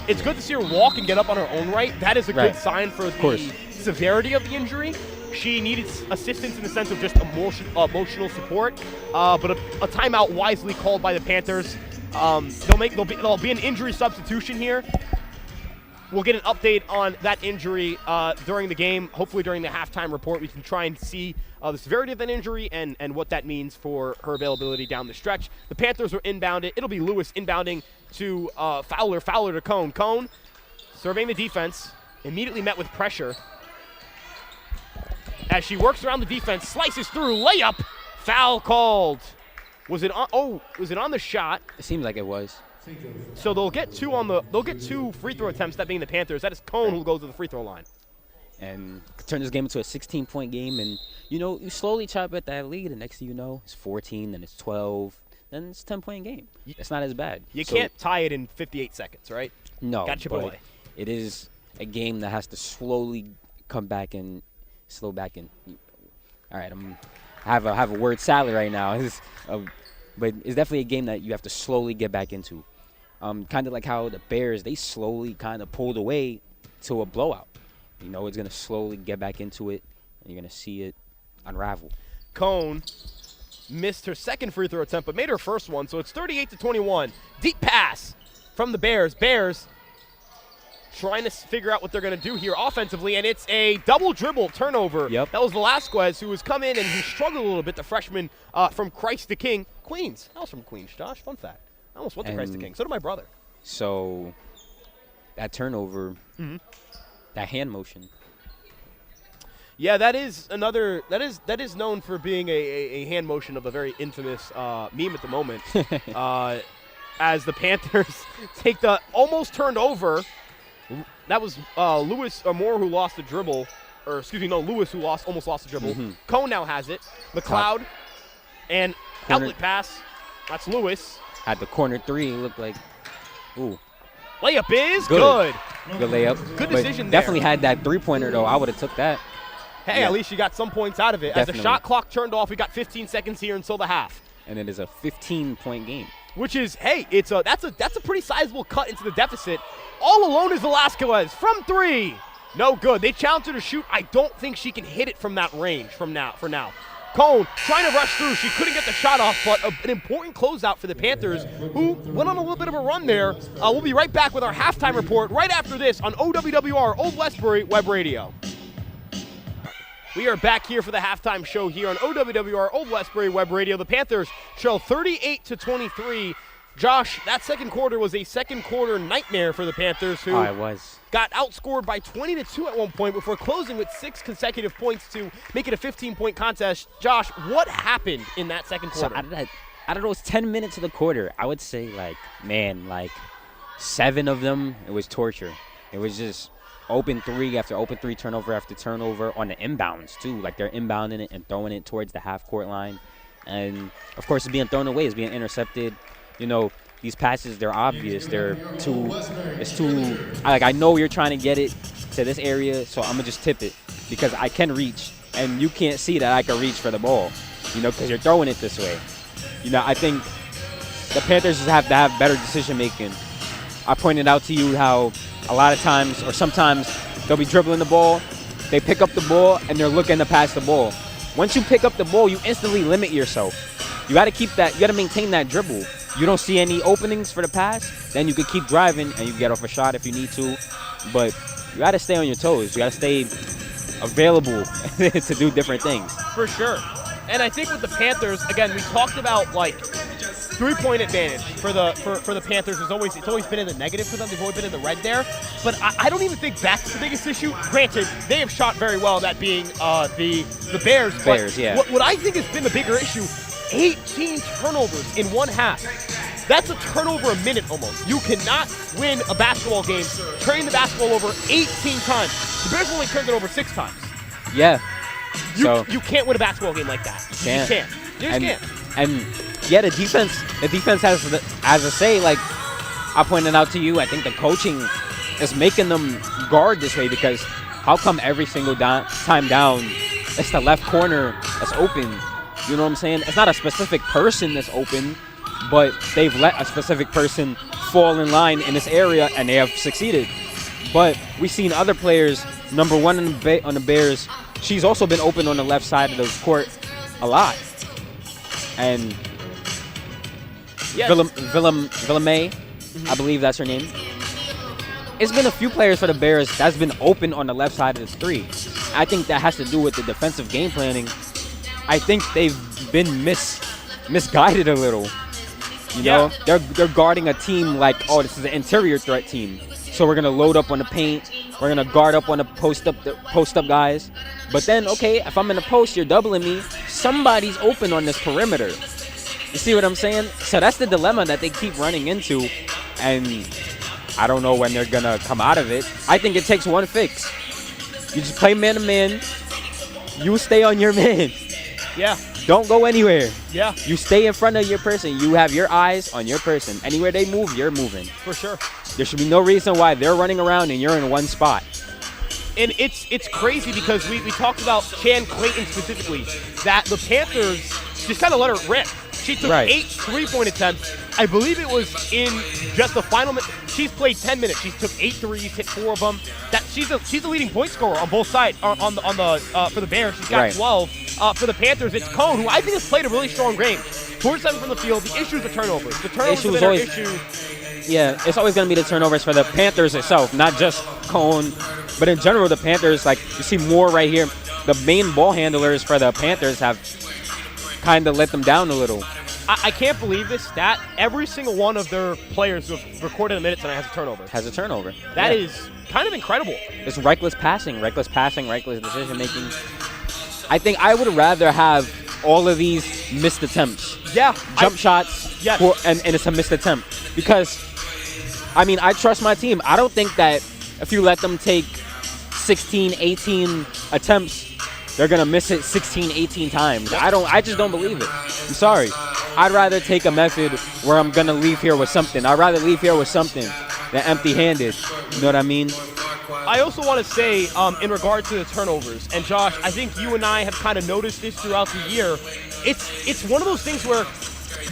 It's good to see her walk and get up on her own right. That is a good sign for the severity of the injury. She needed assistance in the sense of just emotional support, but a timeout wisely called by the Panthers. There'll be an injury substitution here. We'll get an update on that injury during the game. Hopefully during the halftime report, we can try and see the severity of that injury and what that means for her availability down the stretch. The Panthers are inbounded. It'll be Lewis inbounding to Fowler. Fowler to Cone. Cone surveying the defense. Immediately met with pressure. As she works around the defense, slices through, layup, foul called. Was it on the shot? It seems like it was. So they'll get two free throw attempts, that being the Panthers. That is Cone who goes to the free throw line. And turn this game into a 16-point game, and you slowly chop at that lead, and next thing you know, it's 14, then it's 12, then it's a 10-point game. It's not as bad. You can't tie it in 58 seconds, right? No, got to chip away. It is a game that has to slowly come back and slow back in. All right, I have a word salad right now. But it's definitely a game that you have to slowly get back into. Kind of like how the Bears, they slowly kind of pulled away to a blowout. It's going to slowly get back into it, and you're going to see it unravel. Cone missed her second free throw attempt, but made her first one, so it's 38-21. Deep pass from the Bears. Bears trying to figure out what they're going to do here offensively, and it's a double dribble turnover. Yep. That was Velasquez, who has come in and who struggled a little bit, the freshman from Christ the King, Queens. I was from Queens, Josh. Fun fact. I almost went to Christ the King. So did my brother. So that turnover, that hand motion. Yeah, that is another. That is known for being a hand motion of a very infamous meme at the moment. As the Panthers take the almost turned over. That was Lewis Moore who lost the dribble, Lewis who almost lost the dribble. Cone now has it. McLeod and outlet pass. That's Lewis. At the corner three, it looked like, Layup is good. Good layup. Good decision there. Definitely had that three-pointer, though. I would have took that. Hey, at least you got some points out of it. Definitely. As the shot clock turned off, we got 15 seconds here until the half. And it is a 15-point game. Which is, that's a pretty sizable cut into the deficit. All alone is Velasquez from three. No good. They challenged her to shoot. I don't think she can hit it from that range for now. Cone trying to rush through. She couldn't get the shot off, but an important closeout for the Panthers, who went on a little bit of a run there. We'll be right back with our halftime report right after this on OWWR, Old Westbury Web Radio. We are back here for the halftime show here on OWWR, Old Westbury Web Radio. The Panthers trail 38-23. Josh, that second quarter was a second quarter nightmare for the Panthers, who got outscored by 20-2 at one point before closing with 6 consecutive points to make it a 15-point contest. Josh, what happened in that second quarter? So out of those 10 minutes of the quarter, I would say, 7 of them, it was torture. It was just open three after open three, turnover after turnover on the inbounds, too. Like, they're inbounding it and throwing it towards the half-court line. And, of course, it's being thrown away. It's being intercepted. These passes, they're obvious. I know you're trying to get it to this area, so I'm going to just tip it because I can reach, and you can't see that I can reach for the ball, because you're throwing it this way. I think the Panthers just have to have better decision-making. I pointed out to you how a lot of times or sometimes they'll be dribbling the ball, they pick up the ball, and they're looking to pass the ball. Once you pick up the ball, you instantly limit yourself. You got to keep that. You got to maintain that dribble. you don't see any openings for the pass, then you can keep driving and you get off a shot if you need to. But you got to stay on your toes. You got to stay available to do different things. For sure. And I think with the Panthers, again, we talked about like 3-point advantage for the Panthers. It's always been in the negative for them. They've always been in the red there. But I don't even think that's the biggest issue. Granted, they have shot very well, that being the Bears. Bears, yeah. What I think has been the bigger issue, 18 turnovers in one half. That's a turnover a minute almost. You cannot win a basketball game turning the basketball over 18 times. The Bears only turned it over 6 times. Yeah. You can't win a basketball game like that. You can't. You just can't. And yeah, the defense has a say. Like I pointed out to you, I think the coaching is making them guard this way because how come every single time down, it's the left corner that's open? You know what I'm saying? It's not a specific person that's open, but they've let a specific person fall in line in this area, and they have succeeded. But we've seen other players, number one on the Bears, she's also been open on the left side of the court a lot. And yes. Villamay, I believe that's her name. It's been a few players for the Bears that's been open on the left side of the three. I think that has to do with the defensive game planning. I think they've been misguided a little. You know, they're guarding a team like, oh, this is an interior threat team. So we're gonna load up on the paint. We're gonna guard up on the post up guys. But then, okay, if I'm in the post, you're doubling me. Somebody's open on this perimeter. You see what I'm saying? So that's the dilemma that they keep running into, and I don't know when they're gonna come out of it. I think it takes one fix. You just play man to man. You stay on your man. Yeah. Don't go anywhere. Yeah. You stay in front of your person. You have your eyes on your person. Anywhere they move, you're moving. For sure. There should be no reason why they're running around and you're in one spot. And it's crazy because we talked about Chan Clayton specifically, that the Panthers just kind of let her rip. She took 8 3-point attempts. I believe it was in just the final minute. She's played 10 minutes. She took 8 threes, hit 4 of them. She's the leading point scorer on both sides. On the for the Bears, she's got 12. For the Panthers, it's Cone, who I think has played a really strong game. 4-7 from the field. The issue is the turnovers. The turnovers have been their issue. Yeah, it's always going to be the turnovers for the Panthers itself, not just Cone. But in general, the Panthers, like you see more right here. The main ball handlers for the Panthers have kind of let them down a little. I can't believe this stat. Every single one of their players who have recorded a minute tonight has a turnover. That is kind of incredible. It's reckless passing, reckless decision making. I think I would rather have all of these missed attempts. Yeah. Jump shots, and it's a missed attempt. Because, I mean, I trust my team. I don't think that if you let them take 16, 18 attempts, they're going to miss it 16, 18 times. I just don't believe it. I'm sorry. I'd rather take a method where I'm going to leave here with something. I'd rather leave here with something than empty-handed. You know what I mean? I also want to say, in regard to the turnovers, and Josh, I think you and I have kind of noticed this throughout the year, it's one of those things where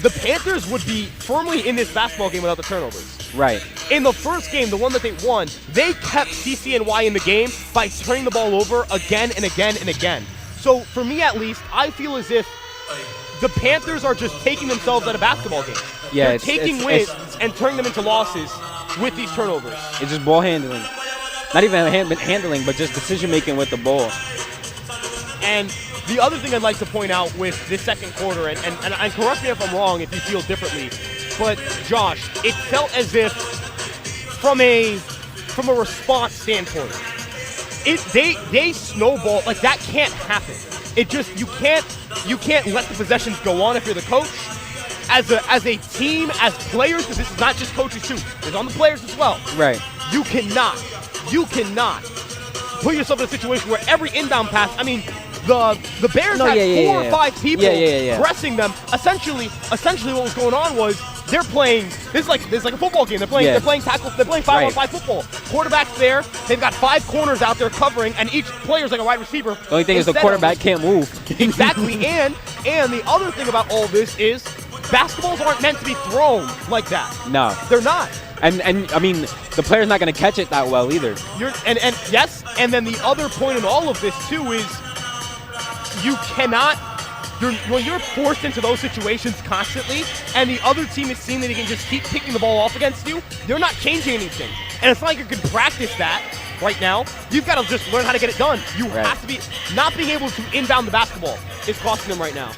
the Panthers would be firmly in this basketball game without the turnovers. Right. In the first game, the one that they won, they kept CCNY in the game by turning the ball over again and again and again. So for me at least, I feel as if the Panthers are just taking themselves out of basketball games. Yeah, they're taking wins and turning them into losses with these turnovers. It's just ball handling. Not even handling, but just decision-making with the ball. And the other thing I'd like to point out with this second quarter, and correct me if I'm wrong if you feel differently, but Josh, it felt as if from a response standpoint, they snowball. Like, that can't happen. It just, you can't let the possessions go on if you're the coach. As a team, as players, because this is not just coaches too, it's on the players as well. Right. You cannot put yourself in a situation where every inbound pass, I mean, the Bears had 4 or 5 people pressing them. Essentially what was going on was they're playing, this is like a football game. They're playing tackle, they're playing 5-on-5 football. Quarterback's there, they've got 5 corners out there covering, and each player's like a wide receiver. The only thing is the quarterback can't move. Exactly, and the other thing about all this is basketballs aren't meant to be thrown like that. No. They're not. And I mean, the player's not going to catch it that well either. And then the other point in all of this too is you cannot when you're forced into those situations constantly, and the other team is seeing that they can just keep picking the ball off against you, they're not changing anything. And it's not like you can practice that right now. You've got to just learn how to get it done. You have to be not being able to inbound the basketball is costing them right now.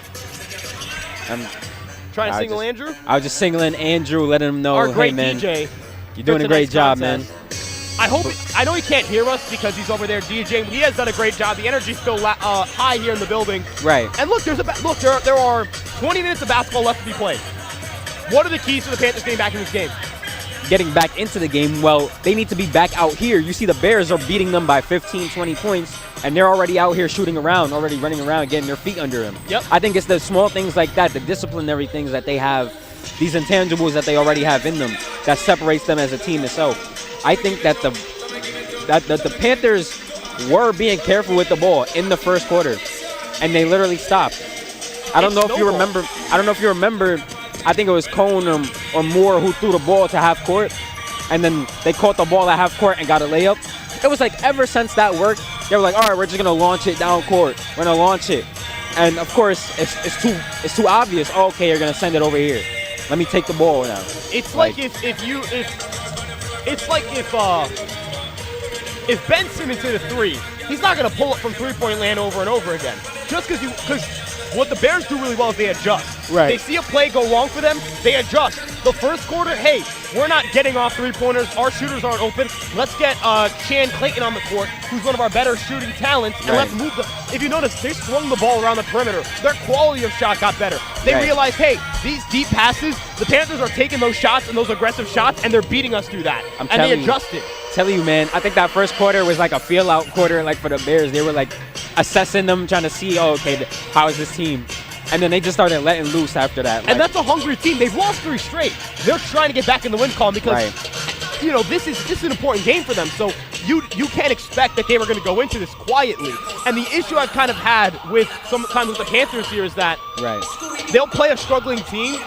Trying to single Andrew? I was just singling Andrew, letting him know, Our great hey, man, DJ. you're doing a great job, man. I know he can't hear us because he's over there DJing, but he has done a great job. The energy's still high here in the building. Right. And look, there are 20 minutes of basketball left to be played. What are the keys to the Panthers getting back in this game? Getting back into the game, well, they need to be back out here. You see the Bears are beating them by 15, 20 points, and they're already out here shooting around, already running around, getting their feet under them. Yep. I think it's the small things like that, the disciplinary things that they have, these intangibles that they already have in them, that separates them as a team itself. I think that the Panthers were being careful with the ball in the first quarter, and they literally stopped. I don't know if you remember. I think it was Cone or Moore who threw the ball to half court, and then they caught the ball at half court and got a layup. It was like ever since that worked, they were like, all right, we're just gonna launch it down court. We're gonna launch it, and of course it's too obvious. Oh, okay, you're gonna send it over here. Let me take the ball now. It's like if Ben Simmons hit a three, he's not going to pull up from three-point land over and over again. Just because what the Bears do really well is they adjust. Right. They see a play go wrong for them, they adjust. The first quarter, hey, we're not getting off three-pointers. Our shooters aren't open. Let's get Chan Clayton on the court, who's one of our better shooting talents, and let's move the. If you notice, they swung the ball around the perimeter. Their quality of shot got better. They realized, hey, these deep passes, the Panthers are taking those shots and those aggressive shots, and they're beating us through that. And they adjusted. Telling you, man, I think that first quarter was like a feel-out quarter, like for the Bears. They were like assessing them, trying to see, oh, okay, how is this team? And then they just started letting loose after that. And that's a hungry team. They've lost 3 straight. They're trying to get back in the win column because, you know, this is an important game for them. So you can't expect that they were going to go into this quietly. And the issue I've kind of had with sometimes with the Panthers here is that they'll play a struggling team.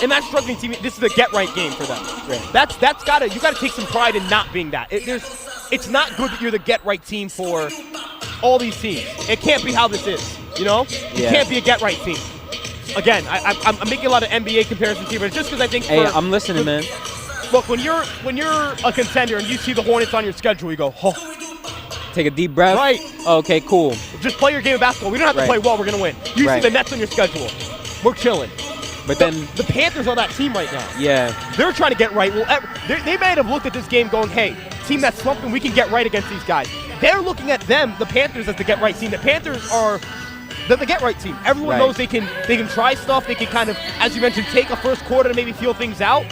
And that struggling team, this is a get-right game for them. Right. You gotta take some pride in not being that. It's not good that you're the get-right team for all these teams. It can't be how this is, you know? You can't be a get-right team. Again, I'm making a lot of NBA comparisons here, but it's just because I think I'm listening, man. Look, when you're a contender and you see the Hornets on your schedule, you go, oh. Take a deep breath. Right. Okay, cool. Just play your game of basketball. We don't have to play well. We're going to win. You see the Nets on your schedule. We're chilling. But then the Panthers are that team right now. Yeah. They're trying to get right. Well, they might have looked at this game going, hey, team that's slumping, we can get right against these guys. They're looking at them, the Panthers, as the get right team. The Panthers are the get right team. Everyone knows they can try stuff. They can kind of, as you mentioned, take a first quarter to maybe feel things out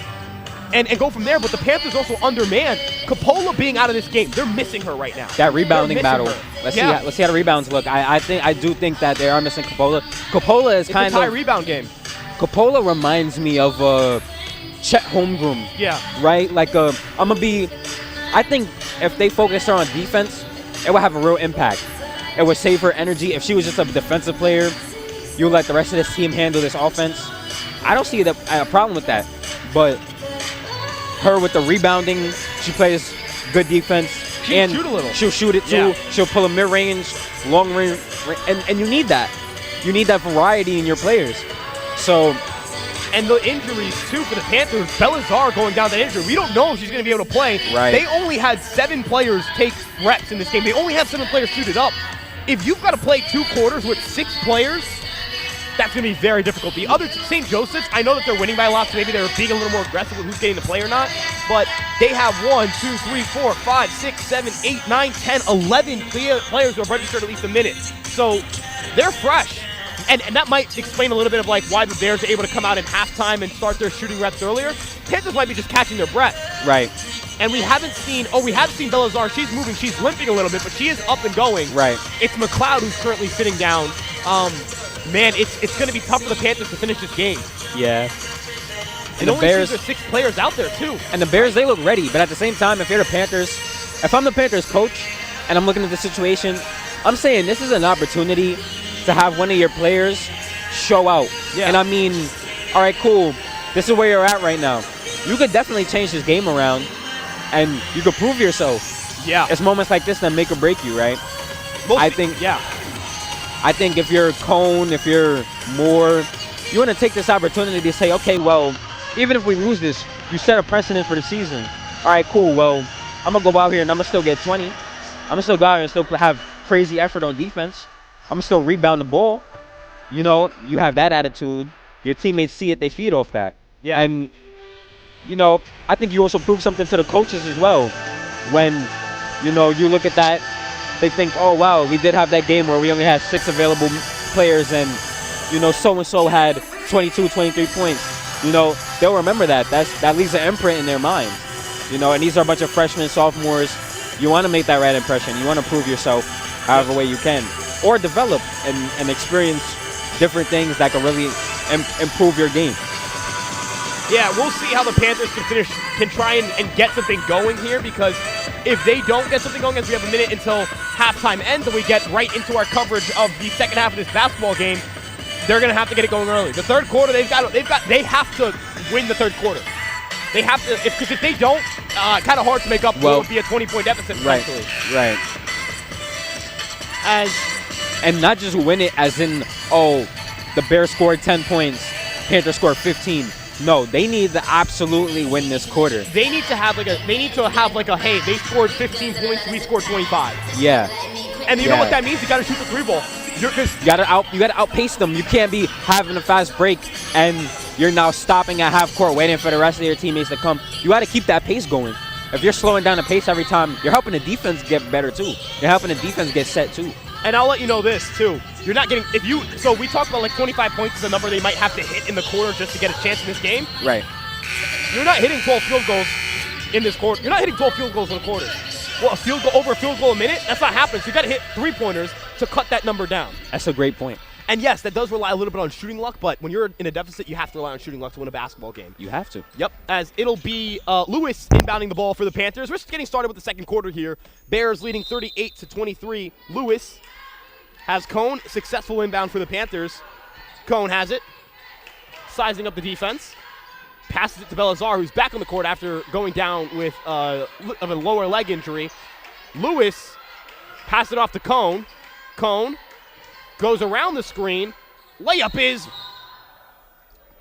and go from there. But the Panthers also undermanned. Capola being out of this game, they're missing her right now. That rebounding battle. Let's see how the rebounds look. I do think that they are missing Capola. Capola is kind of it's a high rebound game. Capola reminds me of Chet Holmgren. Yeah. Right? Like, I think if they focused her on defense, it would have a real impact. It would save her energy. If she was just a defensive player, you would let the rest of this team handle this offense. I don't see a problem with that. But her with the rebounding, she plays good defense. She'll shoot a little. She'll shoot it, too. Yeah. She'll pull a mid-range, long-range. And you need that. You need that variety in your players. So, and the injuries, too, for the Panthers. Belazar going down that injury. We don't know if she's going to be able to play. Right. They only had 7 players take reps in this game. They only have 7 players suited up. If you've got to play 2 quarters with 6 players, that's going to be very difficult. The other, St. Joseph's, I know that they're winning by a lot, so maybe they're being a little more aggressive with who's getting the play or not. But they have 1, 2, 3, 4, 5, 6, 7, 8, 9, 10, 11 players who have registered at least a minute. So they're fresh. And that might explain a little bit of like why the Bears are able to come out in halftime and start their shooting reps earlier. Panthers might be just catching their breath. Right. And we have seen Belazar. She's moving. She's limping a little bit, but she is up and going. Right. It's McLeod who's currently sitting down. Man, it's going to be tough for the Panthers to finish this game. Yeah. And the Bears, there's 6 players out there too. And the Bears, they look ready. But at the same time, if you're the Panthers, if I'm the Panthers coach and I'm looking at the situation, I'm saying this is an opportunity to have one of your players show out. Yeah. And I mean, all right, cool. This is where you're at right now. You could definitely change this game around, and you could prove yourself. Yeah. It's moments like this that make or break you, right? I think, yeah. I think if you're Cone, if you're Moore, you want to take this opportunity to say, okay, well, even if we lose this, you set a precedent for the season. All right, cool. Well, I'm going to go out here and I'm going to still get 20. I'm going to still go out here and still have crazy effort on defense. I'm going to still rebound the ball. You know, you have that attitude. Your teammates see it, they feed off that. Yeah. And, you know, I think you also prove something to the coaches as well. When, you know, you look at that, they think, oh, wow, we did have that game where we only had 6 available players and, you know, so-and-so had 22, 23 points. You know, they'll remember that. That leaves an imprint in their mind. You know, and these are a bunch of freshmen, sophomores. You want to make that right impression. You want to prove yourself however way you can. Or develop and experience different things that can really improve your game. Yeah, we'll see how the Panthers can try and get something going here, because if they don't get something going, as we have a minute until halftime ends and we get right into our coverage of the second half of this basketball game, they're going to have to get it going early. The third quarter, they have to win the third quarter. They have to, because if they don't, kind of hard to make up. Well, it would be a 20-point deficit potentially. Right. And not just win it as in, oh, the Bears scored 10 points, Panthers scored 15. No, they need to absolutely win this quarter. They need to have like a hey, they scored 15 points, we scored 25. Yeah. And you know what that means? You got to shoot the 3 ball. You got to outpace them. You can't be having a fast break and you're now stopping at half court waiting for the rest of your teammates to come. You got to keep that pace going. If you're slowing down the pace every time, you're helping the defense get better too. You're helping the defense get set too. And I'll let you know this too. You're not getting so we talked about like 25 points is a number they might have to hit in the quarter just to get a chance in this game. Right. You're not hitting 12 field goals in this quarter. You're not hitting 12 field goals in a quarter. Well, over a field goal a minute? That's not happening. So you got to hit 3-pointers to cut that number down. That's a great point. And yes, that does rely a little bit on shooting luck, but when you're in a deficit, you have to rely on shooting luck to win a basketball game. You have to. Yep, as it'll be Lewis inbounding the ball for the Panthers. We're just getting started with the second quarter here. Bears leading 38-23. Lewis has Cone, successful inbound for the Panthers. Cone has it, sizing up the defense. Passes it to Belazar, who's back on the court after going down with of a lower leg injury. Lewis passes it off to Cone. Cone goes around the screen. Layup is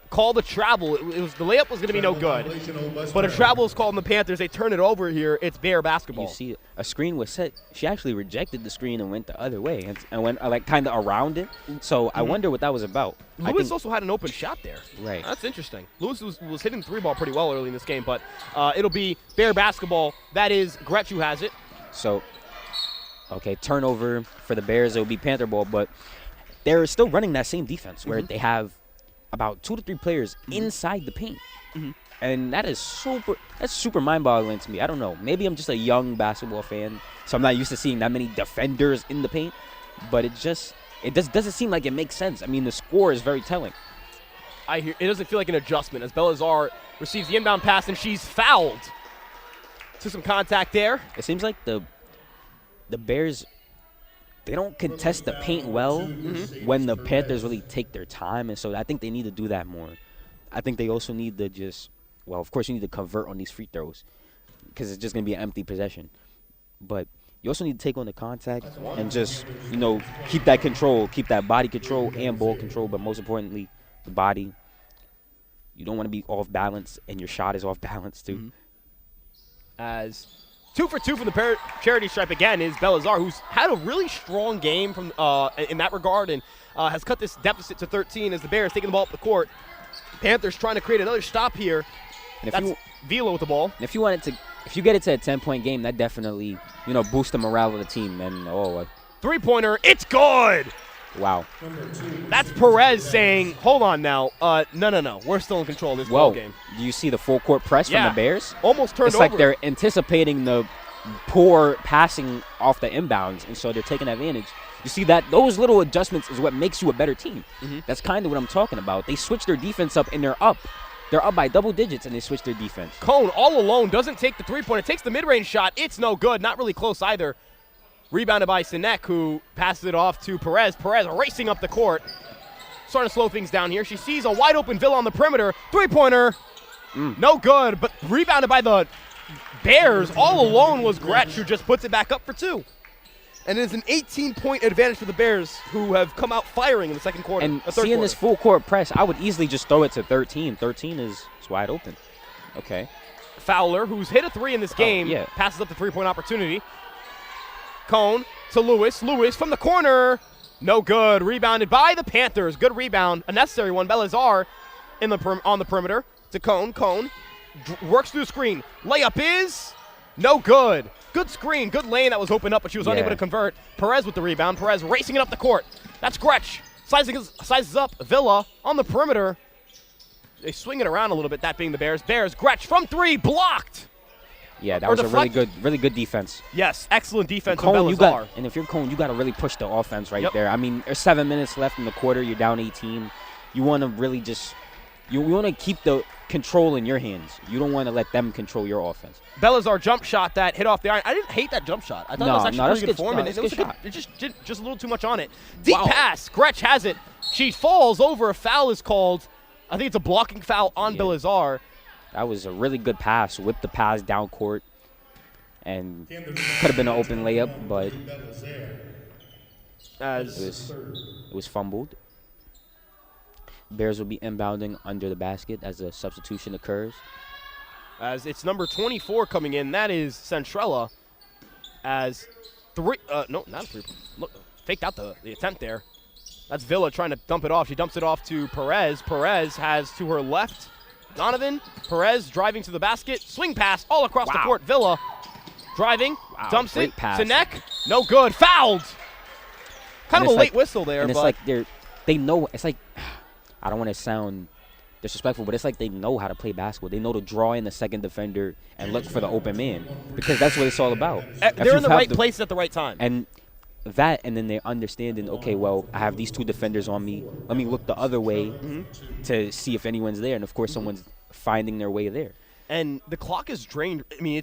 called a travel. The layup was going to be no good, but a travel is called on the Panthers. They turn it over here. It's Bear basketball. You see, a screen was set. She actually rejected the screen and went the other way and went like kind of around it. So I wonder what that was about. Lewis also had an open shot there. Right. That's interesting. Lewis was hitting the 3-ball pretty well early in this game, but it'll be Bear basketball. That is Gretsch who has it. So, okay, turnover for the Bears. It will be Panther ball, but they're still running that same defense where they have about 2 to 3 players inside the paint. And that is super mind-boggling to me. I don't know. Maybe I'm just a young basketball fan, so I'm not used to seeing that many defenders in the paint. But it doesn't seem like it makes sense. I mean, the score is very telling. I hear it doesn't feel like an adjustment as Belazar receives the inbound pass and she's fouled. To some contact there. It seems like the Bears, they don't contest the paint well when the Panthers really take their time, and so I think they need to do that more. I think they also need to of course you need to convert on these free throws because it's just going to be an empty possession. But you also need to take on the contact and just, keep that control, keep that body control and ball control, but most importantly, the body. You don't want to be off balance, and your shot is off balance too. As 2 for 2 from the charity stripe again is Belazar, who's had a really strong game from in that regard and has cut this deficit to 13 as the Bears taking the ball up the court. Panthers trying to create another stop here. And that's Vila with the ball. And if you get it to a 10-point game, that definitely boosts the morale of the team. And 3-pointer, it's good. Wow. That's Perez saying, hold on now. No. We're still in control of this ball game. Do you see the full court press from the Bears? Almost turned over. It's like they're anticipating the poor passing off the inbounds, and so they're taking advantage. You see that those little adjustments is what makes you a better team. That's kind of what I'm talking about. They switch their defense up, and they're up. They're up by double digits, and they switch their defense. Cone all alone doesn't take the 3-pointer. Takes the mid-range shot. It's no good. Not really close either. Rebounded by Sinek, who passes it off to Perez. Perez racing up the court. Starting to slow things down here. She sees a wide-open Villa on the perimeter. 3-pointer. No good, but rebounded by the Bears. All alone was Gretsch, who just puts it back up for 2. And it is an 18-point advantage for the Bears, who have come out firing in the second quarter. And third seeing quarter. this full court press, I would easily just throw it to 13. 13 is wide open. Okay. Fowler, who's hit a three in this game, yeah. passes up the three-point opportunity. Cone to Lewis. Lewis from the corner. No good. Rebounded by the Panthers. Good rebound. A necessary one. Belazar on the perimeter to Cone. Cone works through the screen. Layup is no good. Good screen. Good lane that was opened up, but she was unable to convert. Perez with the rebound. Perez racing it up the court. That's Gretsch. Sizes up. Villa on the perimeter. They swing it around a little bit, that being the Bears. Gretsch from three, blocked. Yeah, that was a really good defense. Yes, excellent defense Cone, from Belazar. And if you're Cone, you got to really push the offense right Yep. there. I mean, there's 7 minutes left in the quarter. You're down 18. You want to really just you want to keep the control in your hands. You don't want to let them control your offense. Belazar jump shot that hit off the iron. I didn't hate that jump shot. I thought it was actually pretty good form. It just a little too much on it. Deep pass. Gretsch has it. She falls over. A foul is called. I think it's a blocking foul on Belazar. That was a really good pass. Whipped the pass down court. And could have been an open layup, but it was fumbled. Bears will be inbounding under the basket as a substitution occurs. As it's number 24 coming in. That is Centrella. As three. No, not a three. Look, faked out the attempt there. That's Villa trying to dump it off. She dumps it off to Perez. Perez has to her left Donovan. Perez driving to the basket. Swing pass all across the court. Villa driving. Dumps it. Pass. Sinek. No good. Fouled. Kind of a late whistle there. And but it's like they know. It's like, I don't want to sound disrespectful, but it's like they know how to play basketball. They know to draw in the second defender and look for the open man, because that's what it's all about. They're in the right place at the right time. And then they're understanding, okay, well, I have these two defenders on me. Let me look the other way to see if anyone's there. And, of course, someone's finding their way there. And the clock is drained. I mean,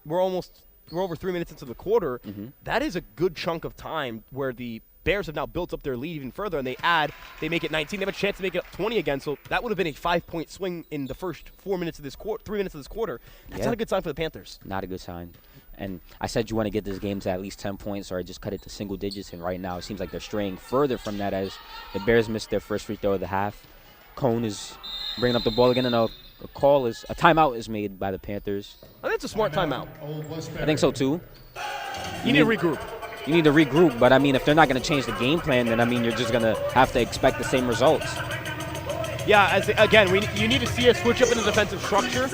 we're over 3 minutes into the quarter. That is a good chunk of time where the Bears have now built up their lead even further, and they make it 19. They have a chance to make it 20 again. So that would have been a 5-point swing in the first 4 minutes of this quarter, 3 minutes of this quarter. That's not a good sign for the Panthers. Not a good sign. And I said you want to get this game to at least 10 points or just cut it to single digits, and right now it seems like they're straying further from that as the Bears missed their first free throw of the half. Cone is bringing up the ball again, and a timeout is made by the Panthers. I think it's a smart timeout. I think so too. You need to regroup. You need to regroup, but I mean, if they're not going to change the game plan, then I mean, you're just going to have to expect the same results. Yeah, you need to see a switch up in the defensive structure.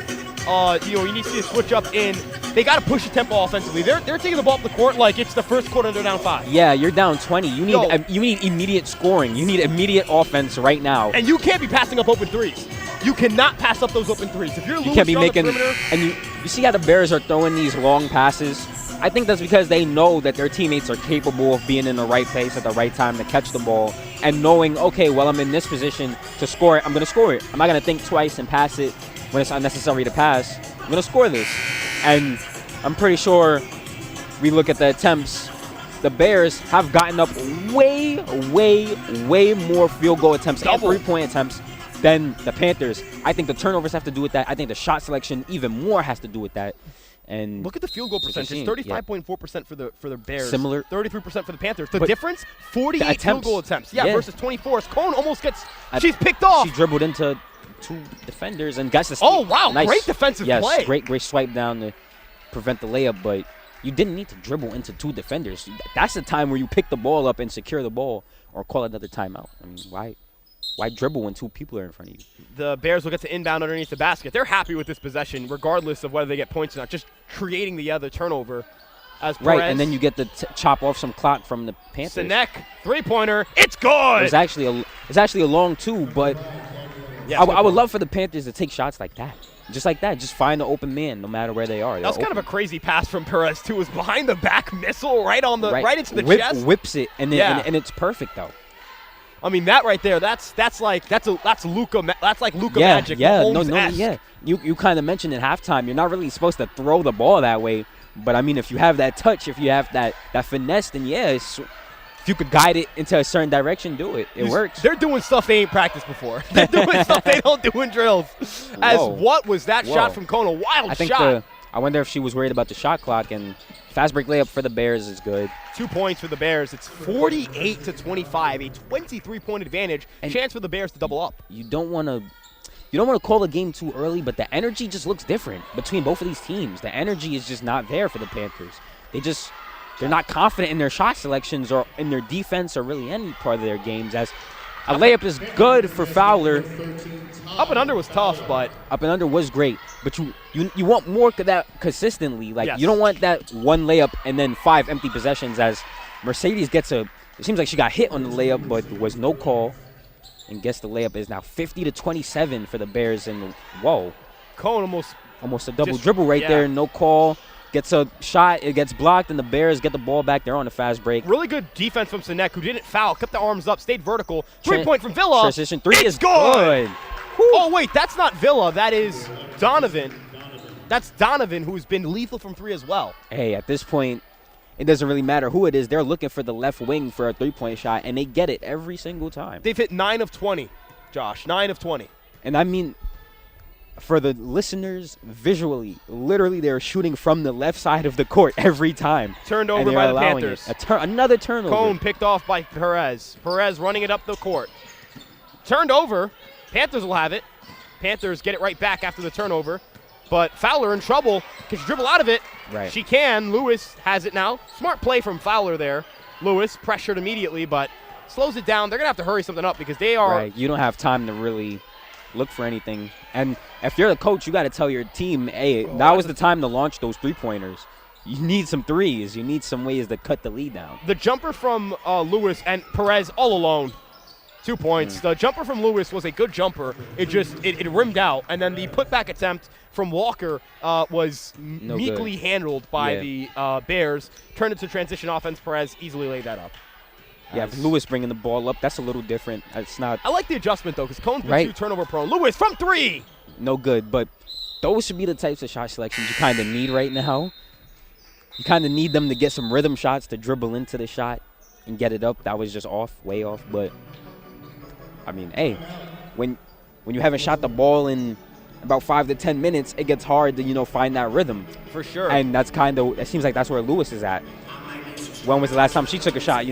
You need to see a switch up in. They got to push the tempo offensively. They're taking the ball up the court like it's the first quarter and they're down 5. Yeah, you're down 20. You need immediate scoring. You need immediate offense right now. And you can't be passing up open threes. You cannot pass up those open threes. If you're Lewis, you can't be making. on the perimeter, And you see how the Bears are throwing these long passes. I think that's because they know that their teammates are capable of being in the right place at the right time to catch the ball and knowing, okay, well, I'm in this position to score it. I'm going to score it. I'm not going to think twice and pass it when it's unnecessary to pass. I'm going to score this. And I'm pretty sure we look at the attempts. The Bears have gotten up way more field goal attempts and three-point attempts than the Panthers. I think the turnovers have to do with that. I think the shot selection even more has to do with that. And look at the field goal percentage. 35.4% for the Bears. Similar. 33% for the Panthers. The difference, 48 field goal attempts. Yeah, versus 24. Cone almost gets. She's picked off. She dribbled into 2 defenders and got the. Oh wow! Nice, great defensive play. Great swipe down to prevent the layup, but you didn't need to dribble into 2 defenders. That's the time where you pick the ball up and secure the ball, or call another timeout. I mean, why dribble when 2 people are in front of you? The Bears will get to inbound underneath the basket. They're happy with this possession, regardless of whether they get points or not. Just creating the other turnover. As Perez, right, and then you get to chop off some clock from the Panthers. Sinek, three-pointer. It's good! It's actually a long 2, but I would love for the Panthers to take shots like that. Just like that. Just find the open man no matter where they are. That was kind of a crazy pass from Perez, too. It was behind the back missile right into the chest. Whips it, and it's perfect, though. I mean, that right there, that's like Luka magic. Yeah. You kind of mentioned at halftime, you're not really supposed to throw the ball that way, but I mean, if you have that touch, if you have that finesse, then if you could guide it into a certain direction, do it. It works. They're doing stuff they ain't practiced before. They're doing stuff they don't do in drills. What was that shot from Cone? A wild shot. I wonder if she was worried about the shot clock, and Fast break layup for the Bears is good. 2 points for the Bears. It's 48-25, a 23-point advantage. And chance for the Bears to double up. You don't want to call the game too early, but the energy just looks different between both of these teams. The energy is just not there for the Panthers. They're not confident in their shot selections or in their defense or really any part of their games. As a layup is good for Fowler. Up and under was tough, but up and under was great. But you want more of that consistently. Like, yes. You don't want that one layup and then 5 empty possessions. As Mercedes gets it seems like she got hit on the layup, but there was no call. And guess the layup is now 50-27 for the Bears. And whoa, Cohen almost a double dribble right there. No call. Gets a shot, it gets blocked, and the Bears get the ball back. They're on a fast break. Really good defense from Sinek, who didn't foul, kept the arms up, stayed vertical. 3-point from Villa. Transition 3 is good. Woo. Oh, wait, that's not Villa. That is Donovan. That's Donovan, who's been lethal from 3 as well. Hey, at this point, it doesn't really matter who it is. They're looking for the left wing for a 3-point shot, and they get it every single time. They've hit 9 of 20, Josh. 9 of 20. And I mean, for the listeners, visually, literally, they're shooting from the left side of the court every time. Turned over by the Panthers. Another turnover. Cone picked off by Perez. Perez running it up the court. Turned over. Panthers will have it. Panthers get it right back after the turnover. But Fowler in trouble. Can she dribble out of it? Right. She can. Lewis has it now. Smart play from Fowler there. Lewis pressured immediately, but slows it down. They're going to have to hurry something up because they are. Right. You don't have time to really look for anything. And if you're the coach, you got to tell your team, hey, now is the time to launch those 3-pointers. You need some threes. You need some ways to cut the lead down. The jumper from Lewis and Perez all alone. 2 points. The jumper from Lewis was a good jumper. It rimmed out. And then the putback attempt from Walker was meekly handled by the Bears. Turned into transition offense. Perez easily laid that up. Yeah, Lewis bringing the ball up, that's a little different. It's not. I like the adjustment, though, because Cone's been too turnover prone. Lewis from 3. No good, but those should be the types of shot selections you kind of need right now. You kind of need them to get some rhythm shots to dribble into the shot and get it up. That was just off, way off. But, I mean, hey, when you haven't shot the ball in about 5 to 10 minutes, it gets hard to, find that rhythm. For sure. And that's it seems like that's where Lewis is at. When was the last time she took a shot,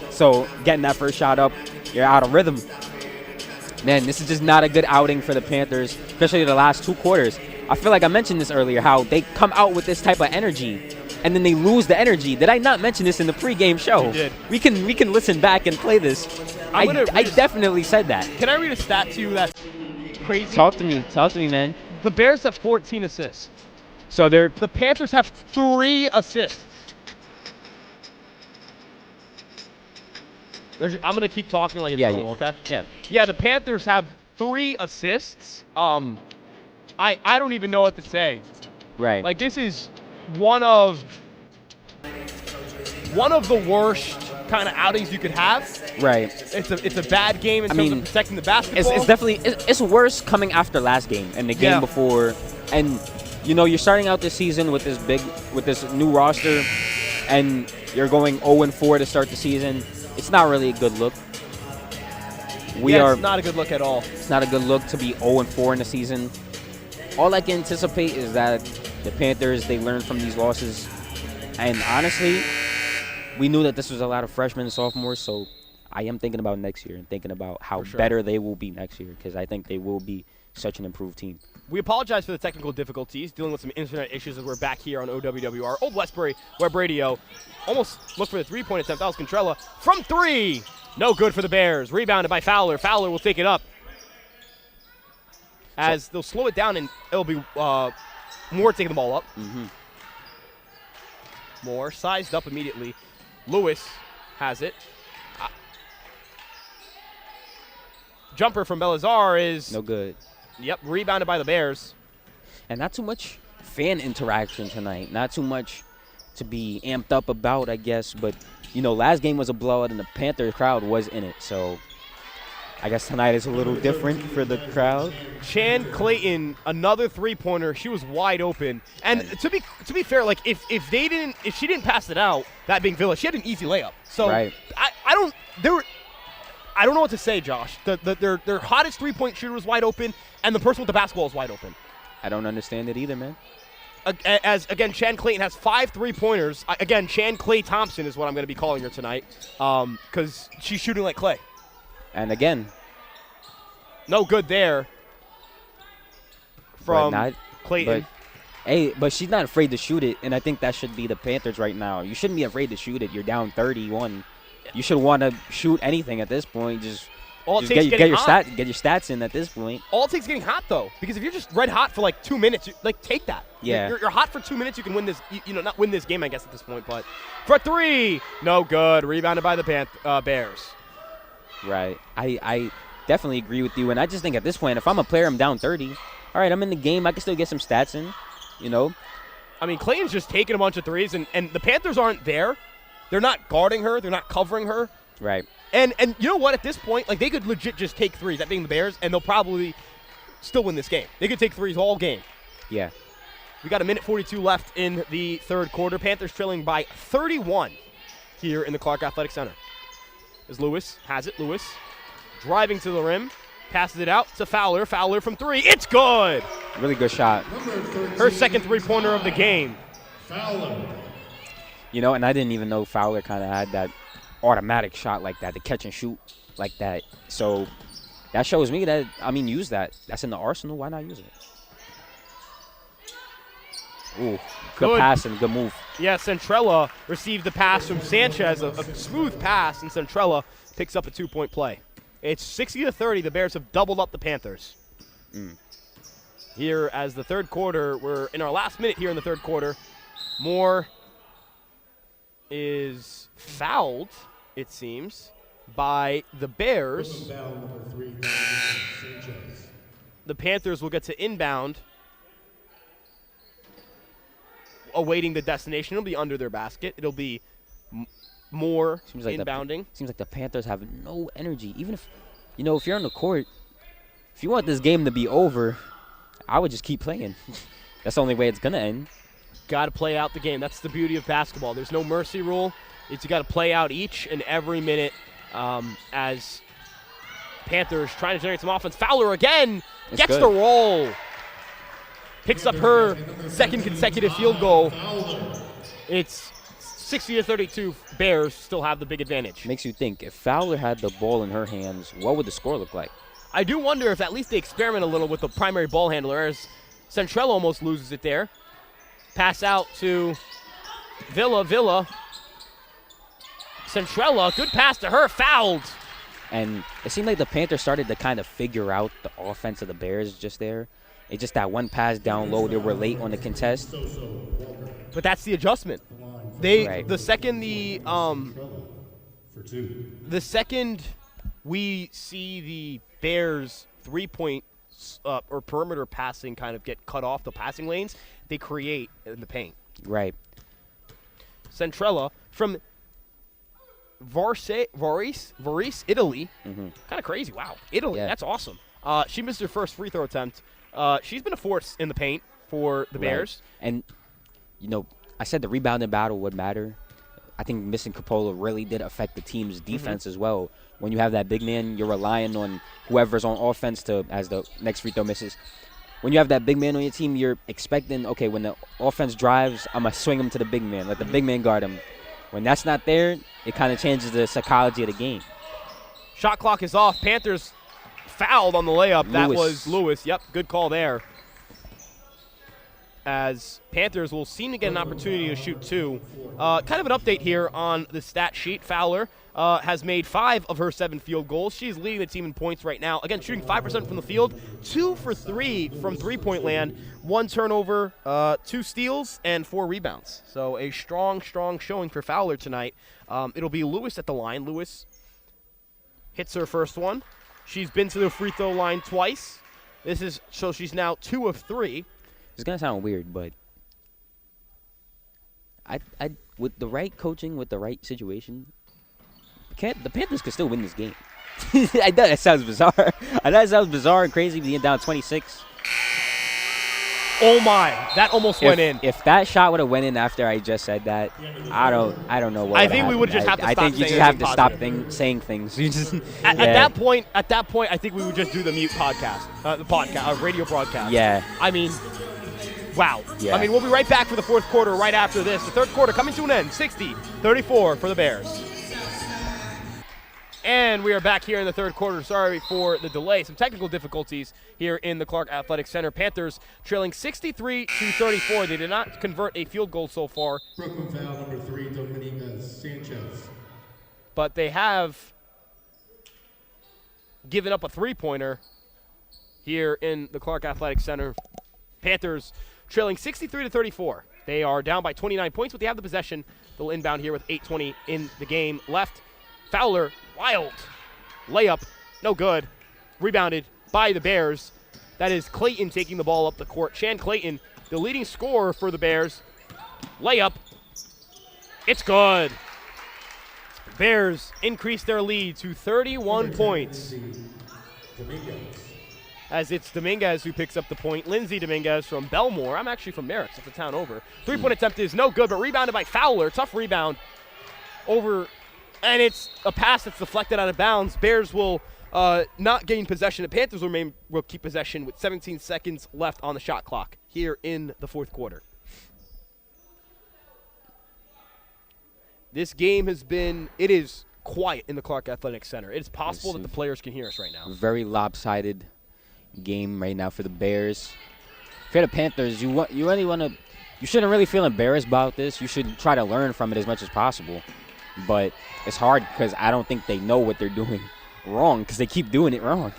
So getting that first shot up, you're out of rhythm. Man, this is just not a good outing for the Panthers, especially the last 2 quarters. I feel like I mentioned this earlier, how they come out with this type of energy, and then they lose the energy. Did I not mention this in the pregame show? You did. We can listen back and play this. I definitely said that. Can I read a stat to you that's crazy? Talk to me, man. The Bears have 14 assists. So the Panthers have 3 assists. I'm gonna keep talking like it's normal, okay? Yeah. The Panthers have 3 assists. I don't even know what to say. Right. Like, this is one of the worst kind of outings you could have. Right. It's a bad game in terms of protecting the basketball. It's definitely it's worse coming after last game and the game before, and you're starting out this season with this new roster, and you're going 0-4 to start the season. It's not really a good look. It's not a good look at all. It's not a good look to be 0-4 in the season. All I can anticipate is that the Panthers, they learn from these losses. And honestly, we knew that this was a lot of freshmen and sophomores, so I am thinking about next year and thinking about how better they will be next year, because I think they will be such an improved team. We apologize for the technical difficulties, dealing with some internet issues as we're back here on OWWR, Old Westbury Web Radio. Almost looked for the 3-point attempt. That was Contrella from 3. No good for the Bears. Rebounded by Fowler. Fowler will take it up. As they'll slow it down, and it'll be Moore taking the ball up. Mm-hmm. Moore sized up immediately. Lewis has it. Jumper from Belazar is no good. Yep, rebounded by the Bears. And not too much fan interaction tonight. Not too much to be amped up about, I guess. But, last game was a blowout, and the Panthers crowd was in it. So I guess tonight is a little different for the crowd. Chan Clayton, another 3-pointer. She was wide open. And to be fair, like if she didn't pass it out, that being Villa, she had an easy layup. So I don't know what to say, Josh. Their hottest 3-point shooter was wide open, and the person with the basketball is wide open. I don't understand it either, man. as again, Chan Clayton has 5 3-pointers. Again, Chan Clay Thompson is what I'm going to be calling her tonight because she's shooting like Clay. And again, no good there from Clayton. But she's not afraid to shoot it, and I think that should be the Panthers right now. You shouldn't be afraid to shoot it. You're down 31. You should want to shoot anything at this point. Just get your stats in at this point. All it takes is getting hot, though, because if you're just red hot for like 2 minutes, take that. Yeah. You're hot for 2 minutes. You can win this. Not win this game, I guess, at this point. But for 3, no good. Rebounded by the Bears. Right. I definitely agree with you, and I just think at this point, if I'm a player, I'm down 30. All right, I'm in the game. I can still get some stats in. I mean, Clayton's just taking a bunch of threes, and the Panthers aren't there. They're not guarding her. They're not covering her. Right. And you know what? At this point, they could legit just take threes, that being the Bears, and they'll probably still win this game. They could take threes all game. Yeah. We got 1:42 left in the third quarter. Panthers trailing by 31 here in the Clark Athletic Center. As Lewis has it. Lewis driving to the rim. Passes it out to Fowler. Fowler from 3. It's good. Really good shot. Her second 3-pointer of the game. Fowler. And I didn't even know Fowler kind of had that automatic shot like that, the catch and shoot like that. So that shows me that, use that. That's in the arsenal. Why not use it? Ooh, good pass and good move. Yeah, Centrella received the pass from Sanchez, a smooth pass, and Centrella picks up a 2-point play. It's 60-30. The Bears have doubled up the Panthers. Here as the third quarter, we're in our last minute here in the third quarter. Moore is fouled, it seems, by the Bears. The Panthers will get to inbound, awaiting the destination. It'll be under their basket. It'll be Moore inbounding. Seems like the Panthers have no energy. Even if, if you're on the court, if you want this game to be over, I would just keep playing. That's the only way it's going to end. Got to play out the game. That's the beauty of basketball. There's no mercy rule. You got to play out each and every minute as Panthers trying to generate some offense. Fowler again gets the roll. Picks up her second consecutive field goal. It's 60-32. Bears still have the big advantage. Makes you think, if Fowler had the ball in her hands, what would the score look like? I do wonder if at least they experiment a little with the primary ball handler, as Centrella almost loses it there. Pass out to Villa. Centrella, good pass to her, fouled. And it seemed like the Panthers started to kind of figure out the offense of the Bears just there. It's just that one pass down low, they were late on the contest. But that's the adjustment. The second we see the Bears 3-point or perimeter passing kind of get cut off the passing lanes, they create in the paint. Right. Centrella from Varese, Italy. Kind of crazy. Wow. Italy, that's awesome. She missed her first free throw attempt. She's been a force in the paint for the Bears. And, I said the rebounding battle would matter. I think missing Coppola really did affect the team's defense as well. When you have that big man, you're relying on whoever's on offense as the next free throw misses. When you have that big man on your team, you're expecting, okay, when the offense drives, I'm going to swing him to the big man, let the big man guard him. When that's not there, it kind of changes the psychology of the game. Shot clock is off. Panthers fouled on the layup. That was Lewis. Yep, good call there. As Panthers will seem to get an opportunity to shoot 2. Kind of an update here on the stat sheet. Fowler has made 5 of her 7 field goals. She's leading the team in points right now. Again, shooting 5% from the field, 2 for 3 from three-point land, 1 turnover, 2 steals, and 4 rebounds. So a strong showing for Fowler tonight. It'll be Lewis at the line. Lewis hits her first one. She's been to the free throw line twice. So she's now 2 of 3. It's going to sound weird, but I with the right coaching, with the right situation, the Panthers could still win this game. I know that sounds bizarre. I know that sounds bizarre and crazy being down 26. Oh my, that almost went in. If that shot would have went in after I just said that, I don't know what. I think we would just have to. I think you just have to stop saying things. You just at that point, I think we would just do the mute podcast, the podcast, radio broadcast. Yeah. I mean, Wow. Yeah. I mean, we'll be right back for the fourth quarter right after this. The third quarter coming to an end, 60-34 for the Bears. And we are back here in the third quarter. Sorry for the delay. Some technical difficulties here in the Clark Athletic Center. Panthers trailing 63-34. They did not convert a field goal so far. Brooklyn foul number 3, Dominguez Sanchez. But they have given up a three-pointer here in the Clark Athletic Center. Panthers trailing 63-34. They are down by 29 points, but they have the possession. They'll inbound here with 8:20 in the game left. Fowler, wild layup, no good. Rebounded by the Bears. That is Clayton taking the ball up the court. Shan Clayton, the leading scorer for the Bears. Layup, it's good. Bears increase their lead to 31 points. As it's Dominguez who picks up the point. Lindsey Dominguez from Belmore. I'm actually from Merrick, that's the town over. Three-point attempt is no good, but rebounded by Fowler. Tough rebound over. And it's a pass that's deflected out of bounds. Bears will not gain possession. The Panthers will keep possession with 17 seconds left on the shot clock here in the fourth quarter. This game it is quiet in the Clark Athletic Center. It is possible that the players can hear us right now. Very lopsided game right now for the Bears. For the Panthers, you shouldn't really feel embarrassed about this. You should try to learn from it as much as possible. But it's hard because I don't think they know what they're doing wrong because they keep doing it wrong,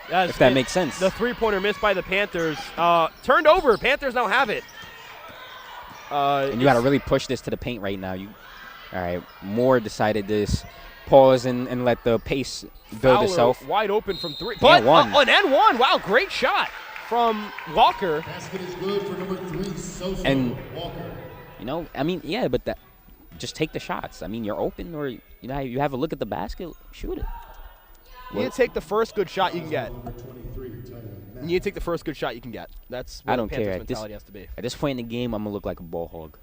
if that makes sense. The three-pointer missed by the Panthers. Turned over. Panthers now have it. And you got to really push this to the paint right now. All right, Moore decided this. Pause and let the pace build itself. Wide open from three. But and one. Wow, great shot from Walker. Basket is good for number 3, Soso And, Walker. I mean, yeah, but just take the shots. I mean, you're open, or you have a look at the basket, shoot it. You need to take the first good shot you can get. You need to take the first good shot you can get. That's what the Panthers mentality has to be. At this point in the game, I'm gonna look like a ball hog.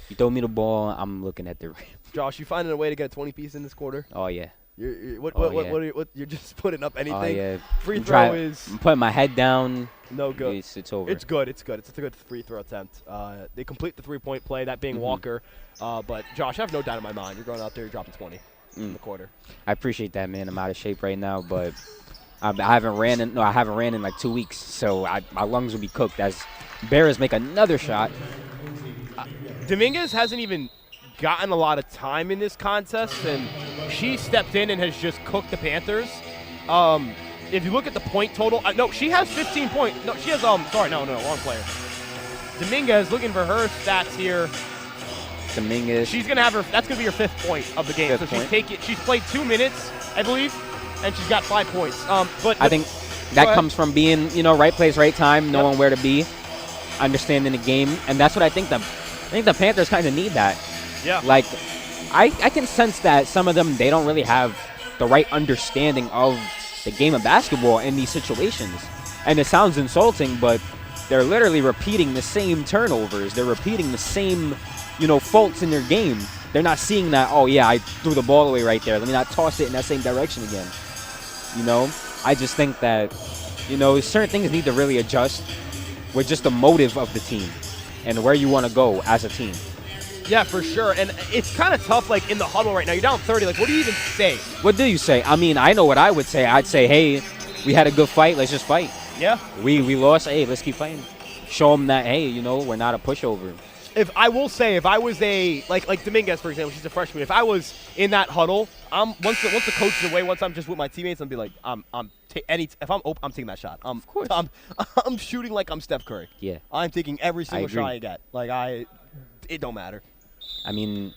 You throw me the ball, I'm looking at the rim. Josh, you finding a way to get a 20-piece in this quarter? Oh yeah. You're just putting up anything? Oh yeah. Free throw is. I'm putting my head down. No good. It's over. It's good. It's a good free throw attempt. They complete the three-point play, that being Walker. But Josh, I have no doubt in my mind. You're going out there, you're dropping 20 in the quarter. I appreciate that, man. I'm out of shape right now, but I haven't ran in like 2 weeks, so my lungs will be cooked as Bears make another shot. Dominguez hasn't even gotten a lot of time in this contest, and she stepped in and has just cooked the Panthers. If you look at the point total, no, she has 15 points. No, she has, wrong player. Dominguez, looking for her stats here. Dominguez. She's going to have that's going to be her 5th point of the game. She's played 2 minutes, I believe, and she's got 5 points. But I think that comes from being, right place, right time, knowing where to be, understanding the game, and that's what I think the Panthers kind of need that. Yeah. Like, I can sense that some of them, they don't really have the right understanding of the game of basketball in these situations. And it sounds insulting, but they're literally repeating the same turnovers. They're repeating the same, faults in their game. They're not seeing that, oh, yeah, I threw the ball away right there. Let me not toss it in that same direction again. I just think that, certain things need to really adjust with just the motive of the team and where you want to go as a team. Yeah, for sure. And it's kind of tough, like, in the huddle right now. You're down 30. Like, what do you even say? What do you say? I mean, I know what I would say. I'd say, hey, we had a good fight. Let's just fight. Yeah. We lost. Hey, let's keep fighting. Show them that, hey, we're not a pushover. If I will say, if I was like Dominguez, for example, she's a freshman. If I was in that huddle, once the coach is away, once I'm just with my teammates, I'm be like, if I'm open, I'm taking that shot. Of course. I'm shooting like I'm Steph Curry. Yeah. I'm taking every single shot I get. It don't matter. I mean,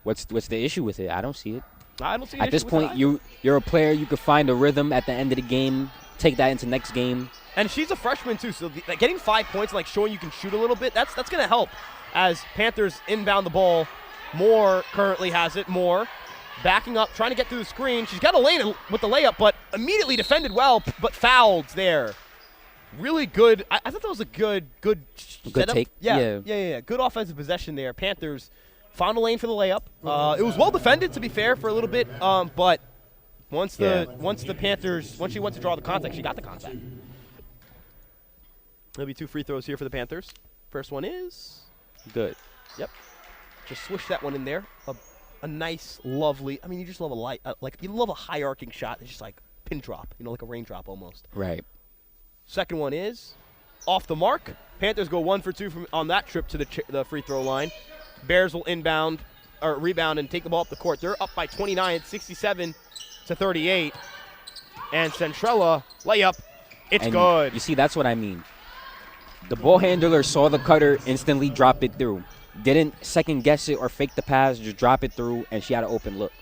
what's the issue with it? I don't see it. I don't see it. At this point, you're a player. You could find a rhythm at the end of the game. Take that into next game. And she's a freshman too, so getting 5 points, like showing you can shoot a little bit, that's going to help. As Panthers inbound the ball, Moore currently has it. Moore backing up, trying to get through the screen. She's got a lane with the layup, but immediately defended well, but fouled there. Really good. I thought that was a good setup. Take. Yeah. Good offensive possession there. Panthers found a lane for the layup. It was well defended, to be fair, for a little bit, but once the Panthers, once she went to draw the contact, she got the contact. There'll be 2 free throws here for the Panthers. First one is Good. Yep. Just swish that one in there. A nice, lovely. I mean, you just love you love a high arcing shot. It's just like pin drop, like a raindrop almost. Right. Second one is off the mark. Panthers go 1 for 2 on that trip to the free throw line. Bears will rebound and take the ball up the court. They're up by 29, 67-38. And Centrella layup. It's good. You see, that's what I mean. The ball handler saw the cutter, instantly dropped it through. Didn't second guess it or fake the pass, just drop it through, and she had an open look.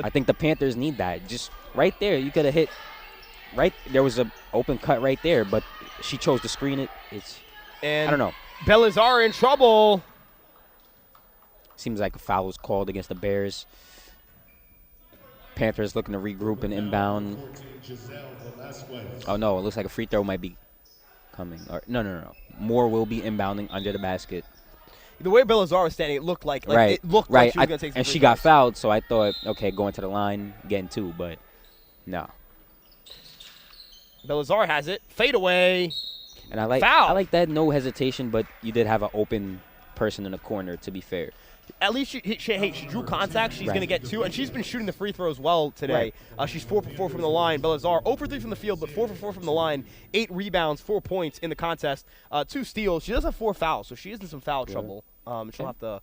I think the Panthers need that. Just right there, you could have hit. Right there was an open cut right there, but she chose to screen it. I don't know. Belazar in trouble. Seems like a foul was called against the Bears. Panthers looking to regroup and inbound. Oh, no, it looks like a free throw might be coming. No. Moore will be inbounding under the basket. The way Belazar was standing, it looked like right. It looked right. like she was going to take some and free she throws. got fouled, so I thought, okay, going to the line, getting two, but no. Belazar has it. Fade away. And I like that, no hesitation, but you did have an open person in the corner, to be fair. At least she drew contact. She's going to get two, and she's been shooting the free throws well today. Right. She's 4 for 4 from the line. Belazar 0 for 3 from the field, but 4 for 4 from the line. 8 rebounds, 4 points in the contest, 2 steals. She does have 4 fouls, so she is in some foul trouble. She'll have to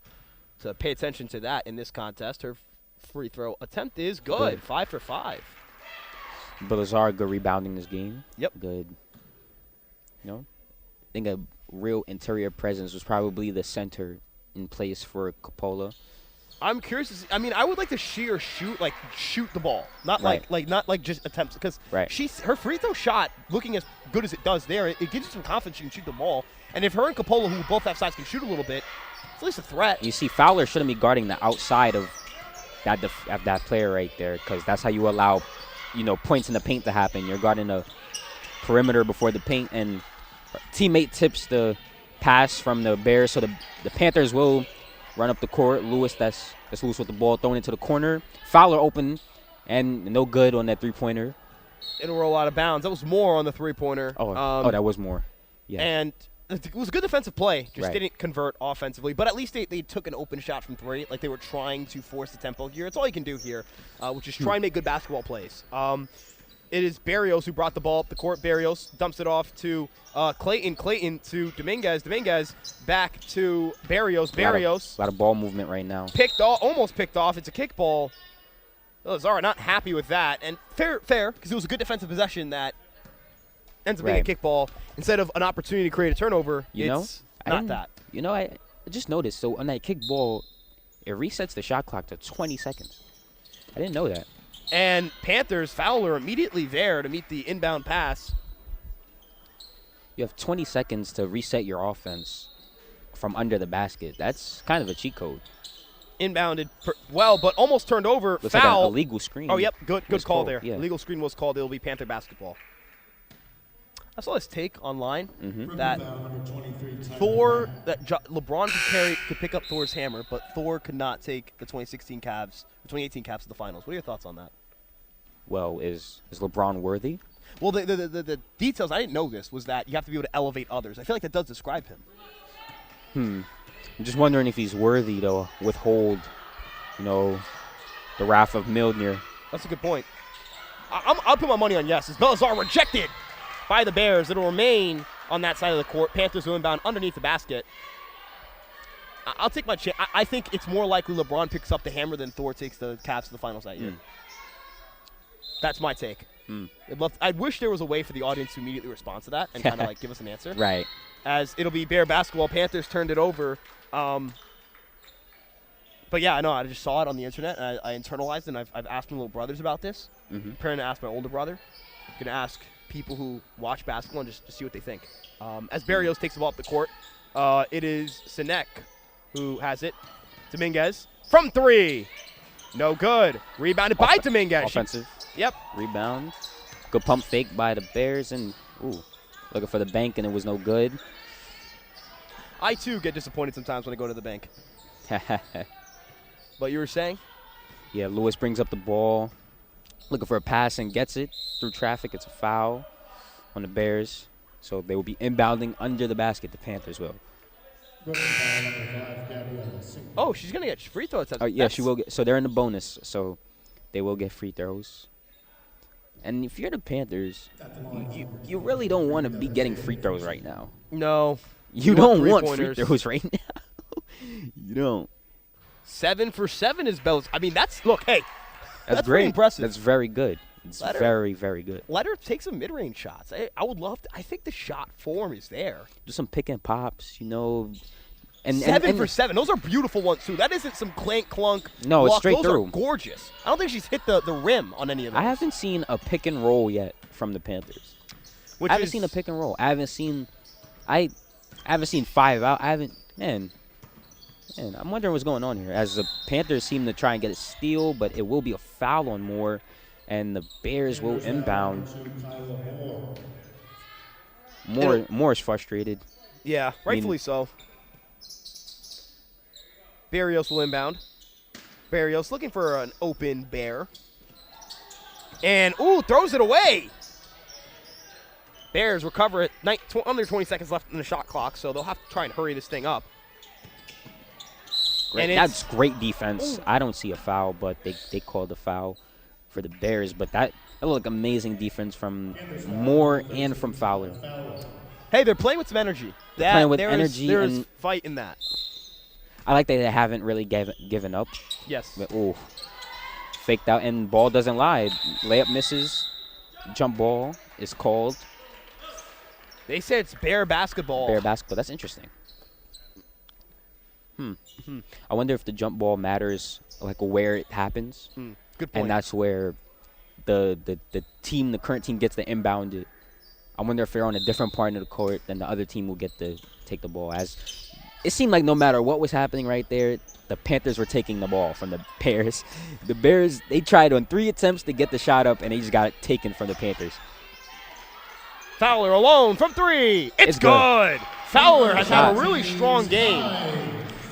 pay attention to that in this contest. Her free throw attempt is good. 5 for 5. Belazar good rebounding this game. Yep. Good. I think a real interior presence was probably the center in place for Coppola. I'm curious to see. I mean, I would like to see her shoot the ball, not like just attempts, because her free throw shot, looking as good as it does there, it gives you some confidence she can shoot the ball. And if her and Coppola, who both have size, can shoot a little bit, it's at least a threat. You see, Fowler shouldn't be guarding the outside of that player right there, because that's how you allow, points in the paint to happen. You're guarding the perimeter before the paint, and teammate tips the pass from the Bears, so the Panthers will run up the court. Lewis, that's Lewis with the ball thrown into the corner. Fowler open and no good on that three-pointer. It'll roll out of bounds. That was more on the three-pointer. That was more. Yeah. And it was a good defensive play. Just didn't convert offensively. But at least they took an open shot from three. Like they were trying to force the tempo here. It's all you can do here, which is try and make good basketball plays. It is Barrios who brought the ball up the court. Barrios dumps it off to Clayton. Clayton to Dominguez. Dominguez back to Barrios. Barrios. A lot of ball movement right now. Almost picked off. It's a kickball. Zara not happy with that. And fair, because it was a good defensive possession that ends up being a kickball. Instead of an opportunity to create a turnover, it's not that. I just noticed. So on that kickball, it resets the shot clock to 20 seconds. I didn't know that. And Panthers, Fowler immediately there to meet the inbound pass. You have 20 seconds to reset your offense from under the basket. That's kind of a cheat code. Inbounded but almost turned over. Looks Foul. Like a legal screen. Oh, yep. Good call there. Yeah. Legal screen was called. It'll be Panther basketball. I saw this take online that LeBron could pick up Thor's hammer, but Thor could not take the 2018 Cavs to the finals. What are your thoughts on that? Well, is LeBron worthy? Well, the details, I didn't know this, was that you have to be able to elevate others. I feel like that does describe him. I'm just wondering if he's worthy to withhold, the wrath of Milner. That's a good point. I'll put my money on yes. As Belazar rejected by the Bears. It'll remain on that side of the court. Panthers will inbound underneath the basket. I'll take my chance. I think it's more likely LeBron picks up the hammer than Thor takes the Cavs to the finals that year. That's my take. I wish there was a way for the audience to immediately respond to that and kind of give us an answer. Right. As it'll be Bear basketball. Panthers turned it over. But yeah, I know. I just saw it on the internet, and I internalized it, and I've asked my little brothers about this. I'm preparing to ask my older brother. I'm going to ask people who watch basketball and just to see what they think. As Barrios takes the ball up the court, it is Sinek who has it. Dominguez from three. No good. Rebounded by Dominguez. Offensive. Yep. Rebound. Good pump fake by the Bears, and looking for the bank, and it was no good. I, too, get disappointed sometimes when I go to the bank. But you were saying? Yeah, Lewis brings up the ball, looking for a pass and gets it through traffic. It's a foul on the Bears. So they will be inbounding under the basket, the Panthers will. Oh, she's going to get free throw attempts. Yeah, she will get. So they're in the bonus, so they will get free throws. And if you're the Panthers, you really don't want to be getting free throws right now. No. You don't want free three-pointers. throws right now. You don't. 7 for 7 is Bella's. I mean, that's look. Hey, That's pretty great. impressive. That's very good. It's Let her- very, very good. Let her take some mid-range shots. I would love to. I think the shot form is there. Do some pick and pops, you know. And 7 for 7. Those are beautiful ones too. That isn't some clank clunk. No, it's luck. straight Those through. Are gorgeous. I don't think she's hit the rim on any of those. I haven't seen a pick and roll yet from the Panthers. Which I haven't is- seen a pick and roll. I haven't seen 5 out. I haven't. Man, I'm wondering what's going on here. As the Panthers seem to try and get a steal, but it will be a foul on Moore, and the Bears will inbound. Moore is frustrated. Yeah, rightfully so. Barrios will inbound. Barrios looking for an open Bear. And, throws it away. Bears recover it. Under 20 seconds left in the shot clock, so they'll have to try and hurry this thing up. Great. And That's great defense. I don't see a foul, but they called a foul for the Bears. But that looked amazing defense from Moore and from Fowler. Hey, they're playing with some energy. They're playing with energy There is and- fight in that. I like that they haven't really given up. Yes. But, faked out, and ball doesn't lie. Layup misses. Jump ball is called. They say it's Bear basketball. Bear basketball. That's interesting. I wonder if the jump ball matters, like where it happens, Good point. and that's where the current team gets to inbound it. I wonder if they're on a different part of the court, then the other team will get to take the ball. As it seemed like no matter what was happening right there, the Panthers were taking the ball from the Bears. The Bears, they tried on 3 attempts to get the shot up, and they just got it taken from the Panthers. Fowler alone from 3. It's good. Fowler has had a really strong game.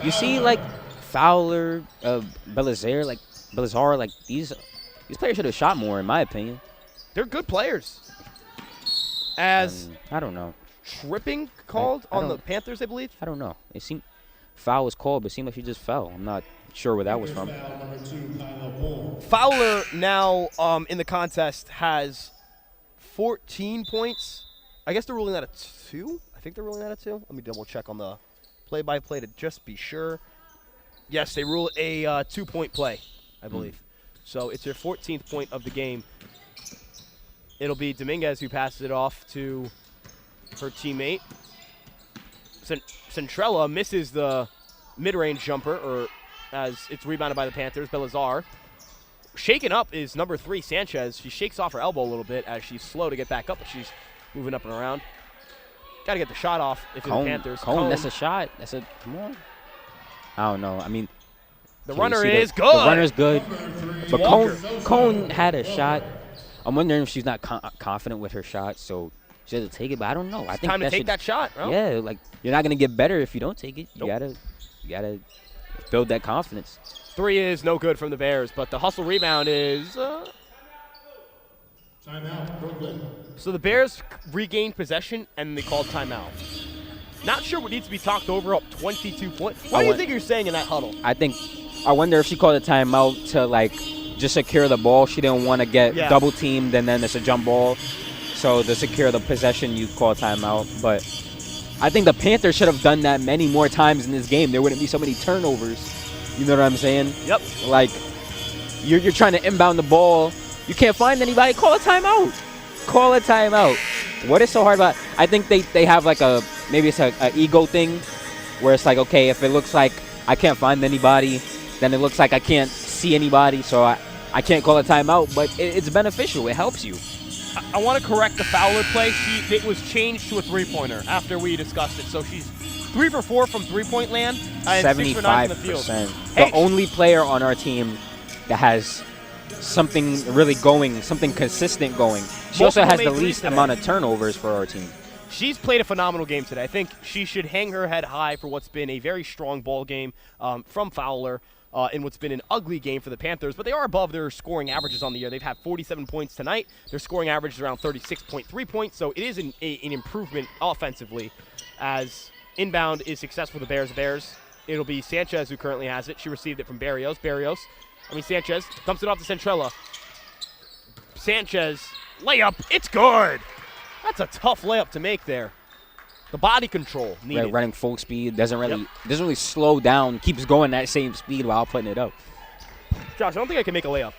You see, like Fowler, Belazar, like these players should have shot more, in my opinion. They're good players. As I don't know. tripping called I on the don't- Panthers, I believe. I don't know. It seemed foul was called, but it seemed like she just fell. I'm not sure where that was from. Fowler now in the contest has 14 points. I guess they're ruling that a 2. I think they're ruling that a 2. Let me double check on the play-by-play to just be sure. Yes, they rule a 2-point play, I believe. So it's their 14th point of the game. It'll be Dominguez who passes it off to her teammate. Centrella misses the mid-range jumper, or as it's rebounded by the Panthers, Belazar. Shaken up is number 3, Sanchez. She shakes off her elbow a little bit as she's slow to get back up, but she's moving up and around. Got to get the shot off if you're the Panthers. Cone, that's a shot. Come on. I don't know. I mean, The can you runner see is the good. runner's good. But Walker. Cone had a shot. I'm wondering if she's not confident with her shot, so she has to take it. But I don't know. I think Time to take should, that shot, bro. Yeah, like you're not gonna get better if you don't take it. You Nope. gotta build that confidence. 3 is no good from the Bears, but the hustle rebound is. Timeout, Brooklyn. So the Bears regained possession and they called timeout. Not sure what needs to be talked over up 22 points. What do you think you're saying in that huddle? I wonder if she called a timeout to like just secure the ball. She didn't want to get double teamed, and then it's a jump ball. So to secure the possession, you call timeout. But I think the Panthers should have done that many more times in this game. There wouldn't be so many turnovers. You know what I'm saying? Yep. Like you're trying to inbound the ball. You can't find anybody. Call a timeout. Call a timeout. What is so hard about? I think they have like maybe it's a ego thing, where it's like, okay, if it looks like I can't find anybody, then it looks like I can't see anybody, so I can't call a timeout. But it's beneficial. It helps you. I want to correct the Fowler play. It was changed to a 3-pointer after we discussed it. So she's 3 for 4 from 3-point land and 6 for 9 from the field. 75%. Hey, The only player on our team that has something really going, something consistent going. She also has the Multiple made least threes amount of turnovers for our team. she's played a phenomenal game today. I think she should hang her head high for what's been a very strong ball game from Fowler in what's been an ugly game for the Panthers. But they are above their scoring averages on the year. They've had 47 points tonight. Their scoring average is around 36.3 points. So it is an improvement offensively as inbound is successful for the Bears. It'll be Sanchez who currently has it. She received it from Sanchez dumps it off to Centrella. Sanchez, layup, it's good. That's a tough layup to make there. The body control needed. Right, running full speed, doesn't really slow down, keeps going that same speed while putting it up. Josh, I don't think I can make a layup.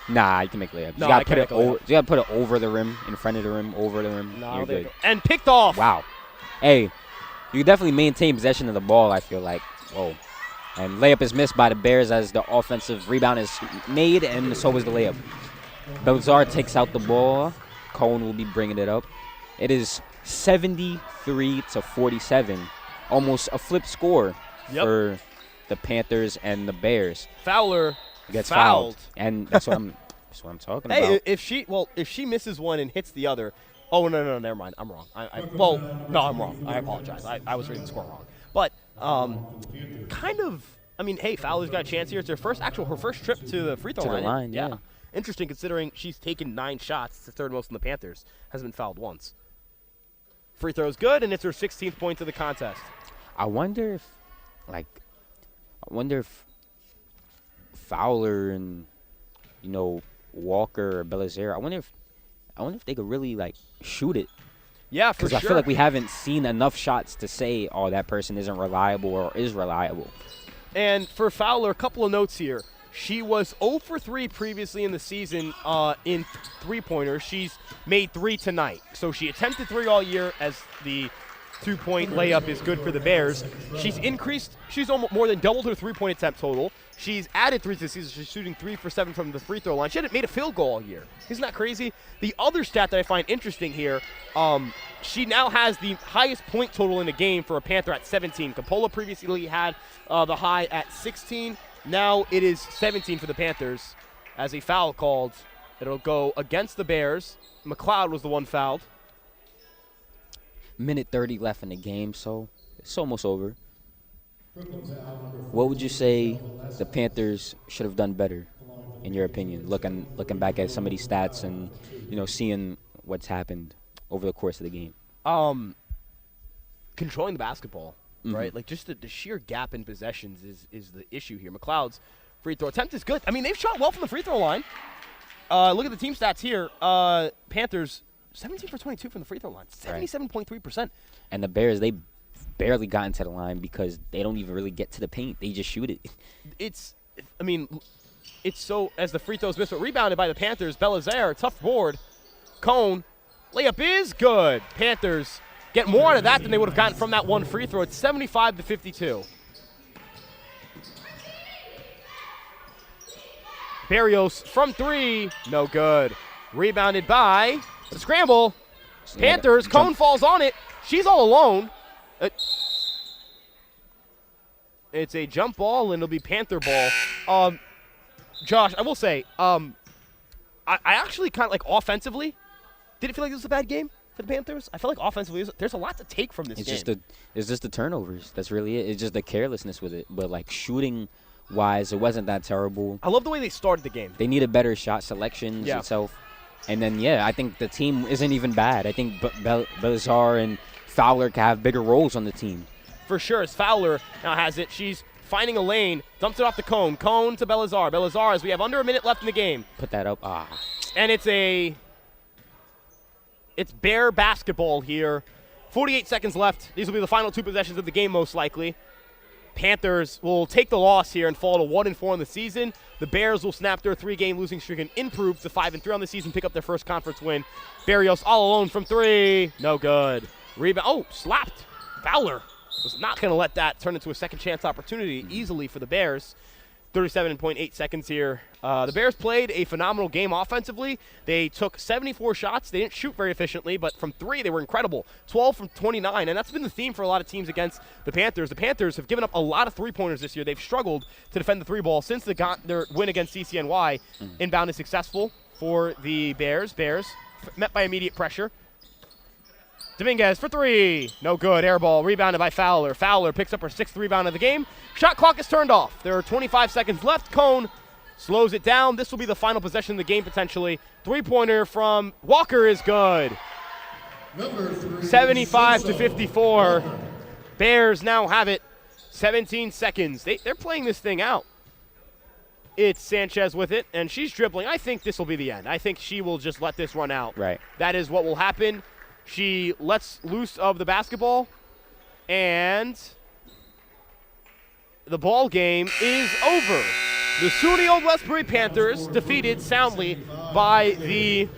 Nah, you can make layups. No, you I can't make a layup. You gotta put it over the rim, in front of the rim, over the rim. No, You're good. And picked off. Wow. Hey, you definitely maintain possession of the ball, I feel like. Whoa. And layup is missed by the Bears as the offensive rebound is made, and so was the layup. Belzar takes out the ball. Cohen will be bringing it up. It is 73-47. Almost a flip score for the Panthers and the Bears. Fowler gets fouled. And that's what I'm talking about. Hey, if she misses one and hits the other, oh no, never mind. I'm wrong. I'm wrong. I apologize. I was reading the score wrong. But hey, Fowler's got a chance here. It's her first trip to the free throw line. Yeah. Interesting considering she's taken 9 shots. It's the third most in the Panthers. Hasn't been fouled once. Free throw's good, and it's her 16th point of the contest. I wonder if Fowler and Walker or Belizaire, I wonder if they could really shoot it. Yeah, for sure. Because I feel like we haven't seen enough shots to say, oh, that person isn't reliable or is reliable. And for Fowler, a couple of notes here. She was 0 for 3 previously in the season in three-pointers. She's made 3 tonight. So she attempted 3 all year as the 2-point layup is good for the Bears. She's almost more than doubled her 3-point attempt total. She's added 3 this season. She's shooting 3 for 7 from the free throw line. She hadn't made a field goal all year. Isn't that crazy? The other stat that I find interesting here, she now has the highest point total in the game for a Panther at 17. Coppola previously had the high at 16. Now it is 17 for the Panthers as a foul called. It'll go against the Bears. McLeod was the one fouled. Minute 30 left in the game, so it's almost over. What would you say the Panthers should have done better, in your opinion, looking back at some of these stats and seeing what's happened over the course of the game? Controlling the basketball. Right, just the sheer gap in possessions is the issue here. McLeod's free throw attempt is good. I mean, they've shot well from the free throw line. Look at the team stats here. Panthers 17 for 22 from the free throw line, 77.3%. And the Bears, they barely got into the line because they don't even really get to the paint. They just shoot it. It's so as the free throws missed, but rebounded by the Panthers. Belizaire, tough board. Cone, layup is good. Panthers get more out of that than they would have gotten from that one free throw. It's 75-52. Barrios from 3, no good. Rebounded by the scramble. Panthers, Cone falls on it. She's all alone. It's a jump ball, and it'll be Panther ball. Josh, I will say, I actually kind of offensively, didn't feel like this was a bad game for the Panthers. I feel like offensively, there's a lot to take from this game. It's just the turnovers. That's really it. It's just the carelessness with it. But shooting-wise, it wasn't that terrible. I love the way they started the game. They needed better shot selections itself. And then, I think the team isn't even bad. I think Belzar and Fowler can have bigger roles on the team. For sure, as Fowler now has it. She's finding a lane, dumps it off to Cone. Cone to Belzar. Belzar, as we have under a minute left in the game. Put that up. And it's Bear basketball here. 48 seconds left. These will be the final 2 possessions of the game, most likely. Panthers will take the loss here and fall to 1-4 in the season. The Bears will snap their 3-game losing streak and improve to 5-3 on the season, pick up their first conference win. Barrios all alone from 3. No good. Rebound. Oh, slapped. Fowler was not going to let that turn into a second chance opportunity easily for the Bears. 37.8 seconds here. The Bears played a phenomenal game offensively. They took 74 shots. They didn't shoot very efficiently, but from 3, they were incredible. 12 from 29, and that's been the theme for a lot of teams against the Panthers. The Panthers have given up a lot of three-pointers this year. They've struggled to defend the 3-ball since their win against CCNY. Inbound is successful for the Bears. Bears met by immediate pressure. Dominguez for 3. No good. Air ball. Rebounded by Fowler. Fowler picks up her 6th rebound of the game. Shot clock is turned off. There are 25 seconds left. Cone slows it down. This will be the final possession of the game potentially. 3-pointer from Walker is good. 75-54. Bears now have it. 17 seconds. They're playing this thing out. It's Sanchez with it, and she's dribbling. I think this will be the end. I think she will just let this run out. Right. That is what will happen. She lets loose of the basketball, and the ball game is over. The SUNY Old Westbury Panthers defeated soundly by the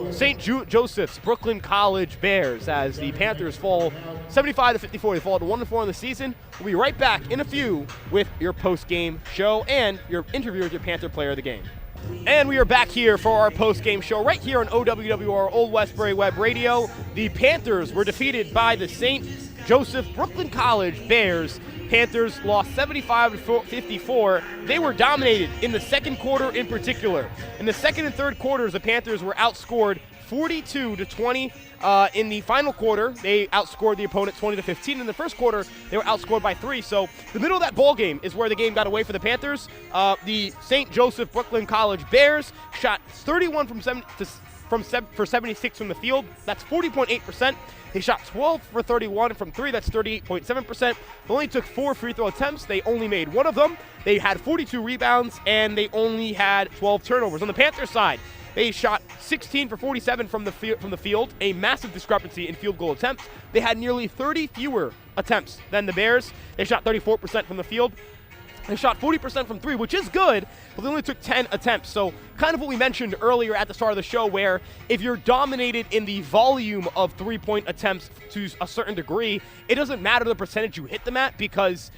St. Joseph's Brooklyn College Bears as the Panthers fall 75-54. They fall to 1-4 in the season. We'll be right back in a few with your post-game show and your interview with your Panther player of the game. And we are back here for our post-game show right here on OWWR Old Westbury Web Radio. The Panthers were defeated by the St. Joseph Brooklyn College Bears. Panthers lost 75-54. They were dominated in the second quarter in particular. In the second and third quarters, the Panthers were outscored 42-20. In the final quarter, they outscored the opponent 20-15. In the first quarter, they were outscored by 3. So the middle of that ball game is where the game got away for the Panthers. The St. Joseph Brooklyn College Bears shot 31 for 76 from the field. That's 40.8%. They shot 12 for 31 from 3. That's 38.7%. They only took 4 free throw attempts. They only made 1 of them. They had 42 rebounds, and they only had 12 turnovers. On the Panthers side, they shot 16 for 47 from the field, a massive discrepancy in field goal attempts. They had nearly 30 fewer attempts than the Bears. They shot 34% from the field. They shot 40% from 3, which is good, but they only took 10 attempts. So kind of what we mentioned earlier at the start of the show, where if you're dominated in the volume of three-point attempts to a certain degree, it doesn't matter the percentage you hit them at, because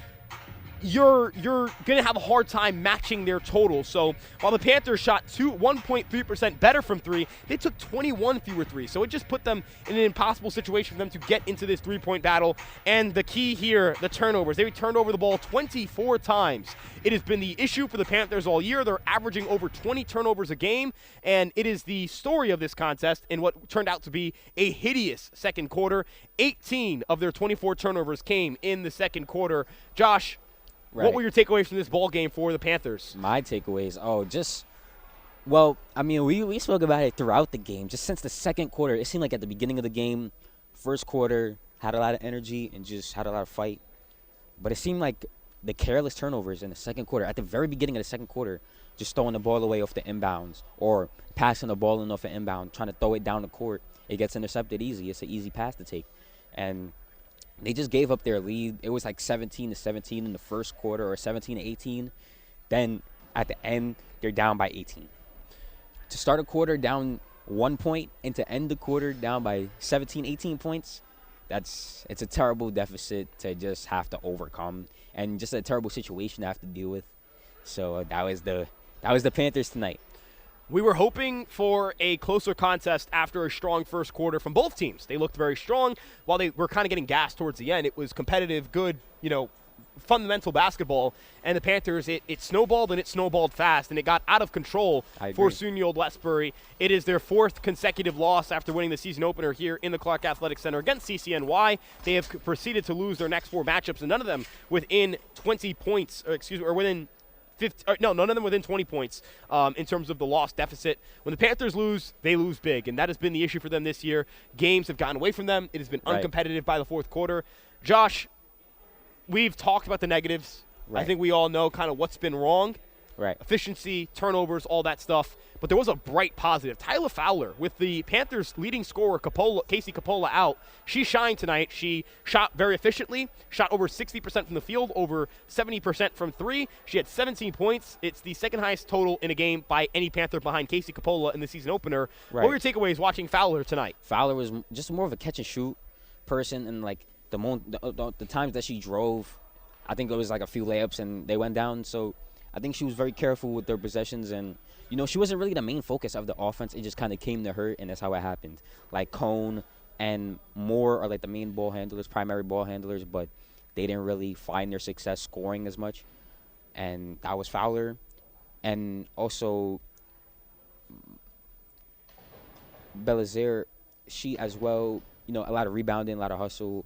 you're going to have a hard time matching their total. So while the Panthers shot 1.3% better from 3, they took 21 fewer threes. So it just put them in an impossible situation for them to get into this three-point battle. And the key here, the turnovers. They turned over the ball 24 times. It has been the issue for the Panthers all year. They're averaging over 20 turnovers a game, and it is the story of this contest in what turned out to be a hideous second quarter. 18 of their 24 turnovers came in the second quarter. Josh, Right. what were your takeaways from this ball game for the Panthers? My takeaways, we spoke about it throughout the game. Just since the second quarter, it seemed like at the beginning of the game, first quarter had a lot of energy and just had a lot of fight. But it seemed like the careless turnovers in the second quarter, at the very beginning of the second quarter, just throwing the ball away off the inbounds or passing the ball in off the inbound, trying to throw it down the court. It gets intercepted easy. It's an easy pass to take. And they just gave up their lead. It was like 17-17 in the first quarter, or 17-18. Then at the end, they're down by 18. To start a quarter down 1 point and to end the quarter down by 17, 18 points, it's a terrible deficit to just have to overcome, and just a terrible situation to have to deal with. So that was the Panthers tonight. We were hoping for a closer contest after a strong first quarter from both teams. They looked very strong. While they were kind of getting gassed towards the end, it was competitive, good, fundamental basketball. And the Panthers, it snowballed, and it snowballed fast, and it got out of control for SUNY Old Westbury. It is their 4th consecutive loss after winning the season opener here in the Clark Athletic Center against CCNY. They have proceeded to lose their next 4 matchups, and none of them within 20 points, or within 50, none of them within 20 points in terms of the loss deficit. When the Panthers lose, they lose big, and that has been the issue for them this year. Games have gotten away from them. It has been uncompetitive by the fourth quarter. Josh, we've talked about the negatives. I think we all know kind of what's been wrong. Efficiency, turnovers, all that stuff. But there was a bright positive. Tyler Fowler, with the Panthers' leading scorer, Casey Coppola, out, she shined tonight. She shot very efficiently, shot over 60% from the field, over 70% from 3. She had 17 points. It's the second highest total in a game by any Panther behind Casey Coppola in the season opener. What were your takeaways watching Fowler tonight? Fowler was just more of a catch-and-shoot person, and the times that she drove, I think it was like a few layups and they went down. So I think she was very careful with their possessions, and she wasn't really the main focus of the offense. It just kind of came to her, and that's how it happened. Like Cone and Moore are like the main ball handlers, primary ball handlers, but they didn't really find their success scoring as much. And that was Fowler. And also Belizaire, she as well, a lot of rebounding, a lot of hustle.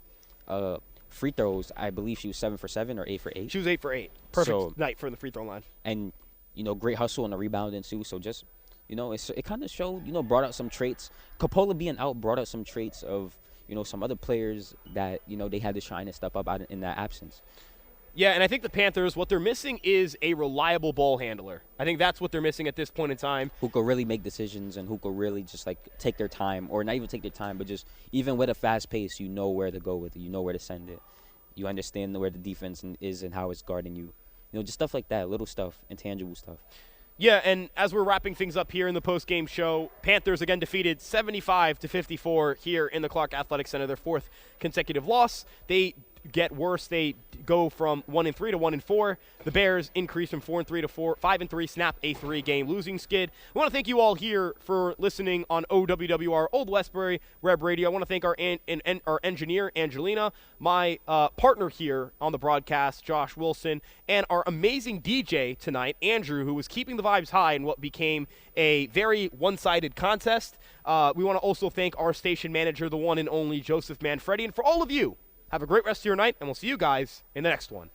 Free throws, I believe she was 7 for 7 or 8 for 8. She was 8 for 8. Perfect night for the free throw line. And great hustle on the rebounding too. So just it kind of showed, brought out some traits. Coppola being out brought out some traits of some other players that, they had to shine and step up out in that absence. Yeah, and I think the Panthers, what they're missing is a reliable ball handler. I think that's what they're missing at this point in time. Who could really make decisions and who could really just, take their time, or not even take their time, but just even with a fast pace, you know where to go with it. You know where to send it. You understand where the defense is and how it's guarding you. Just stuff like that, little stuff, intangible stuff. Yeah, and as we're wrapping things up here in the post-game show, Panthers again defeated 75-54 here in the Clark Athletic Center, their 4th consecutive loss. They get worse. They go from 1-3 to 1-4. The Bears increase from 4-3 to 5-3, snap a 3-game losing skid. I want to thank you all here for listening on OWWR Old Westbury Web Radio. I want to thank our engineer, Angelina, my partner here on the broadcast, Josh Wilson, and our amazing DJ tonight, Andrew, who was keeping the vibes high in what became a very one-sided contest. We want to also thank our station manager, the one and only Joseph Manfredi, and for all of you, have a great rest of your night, and we'll see you guys in the next one.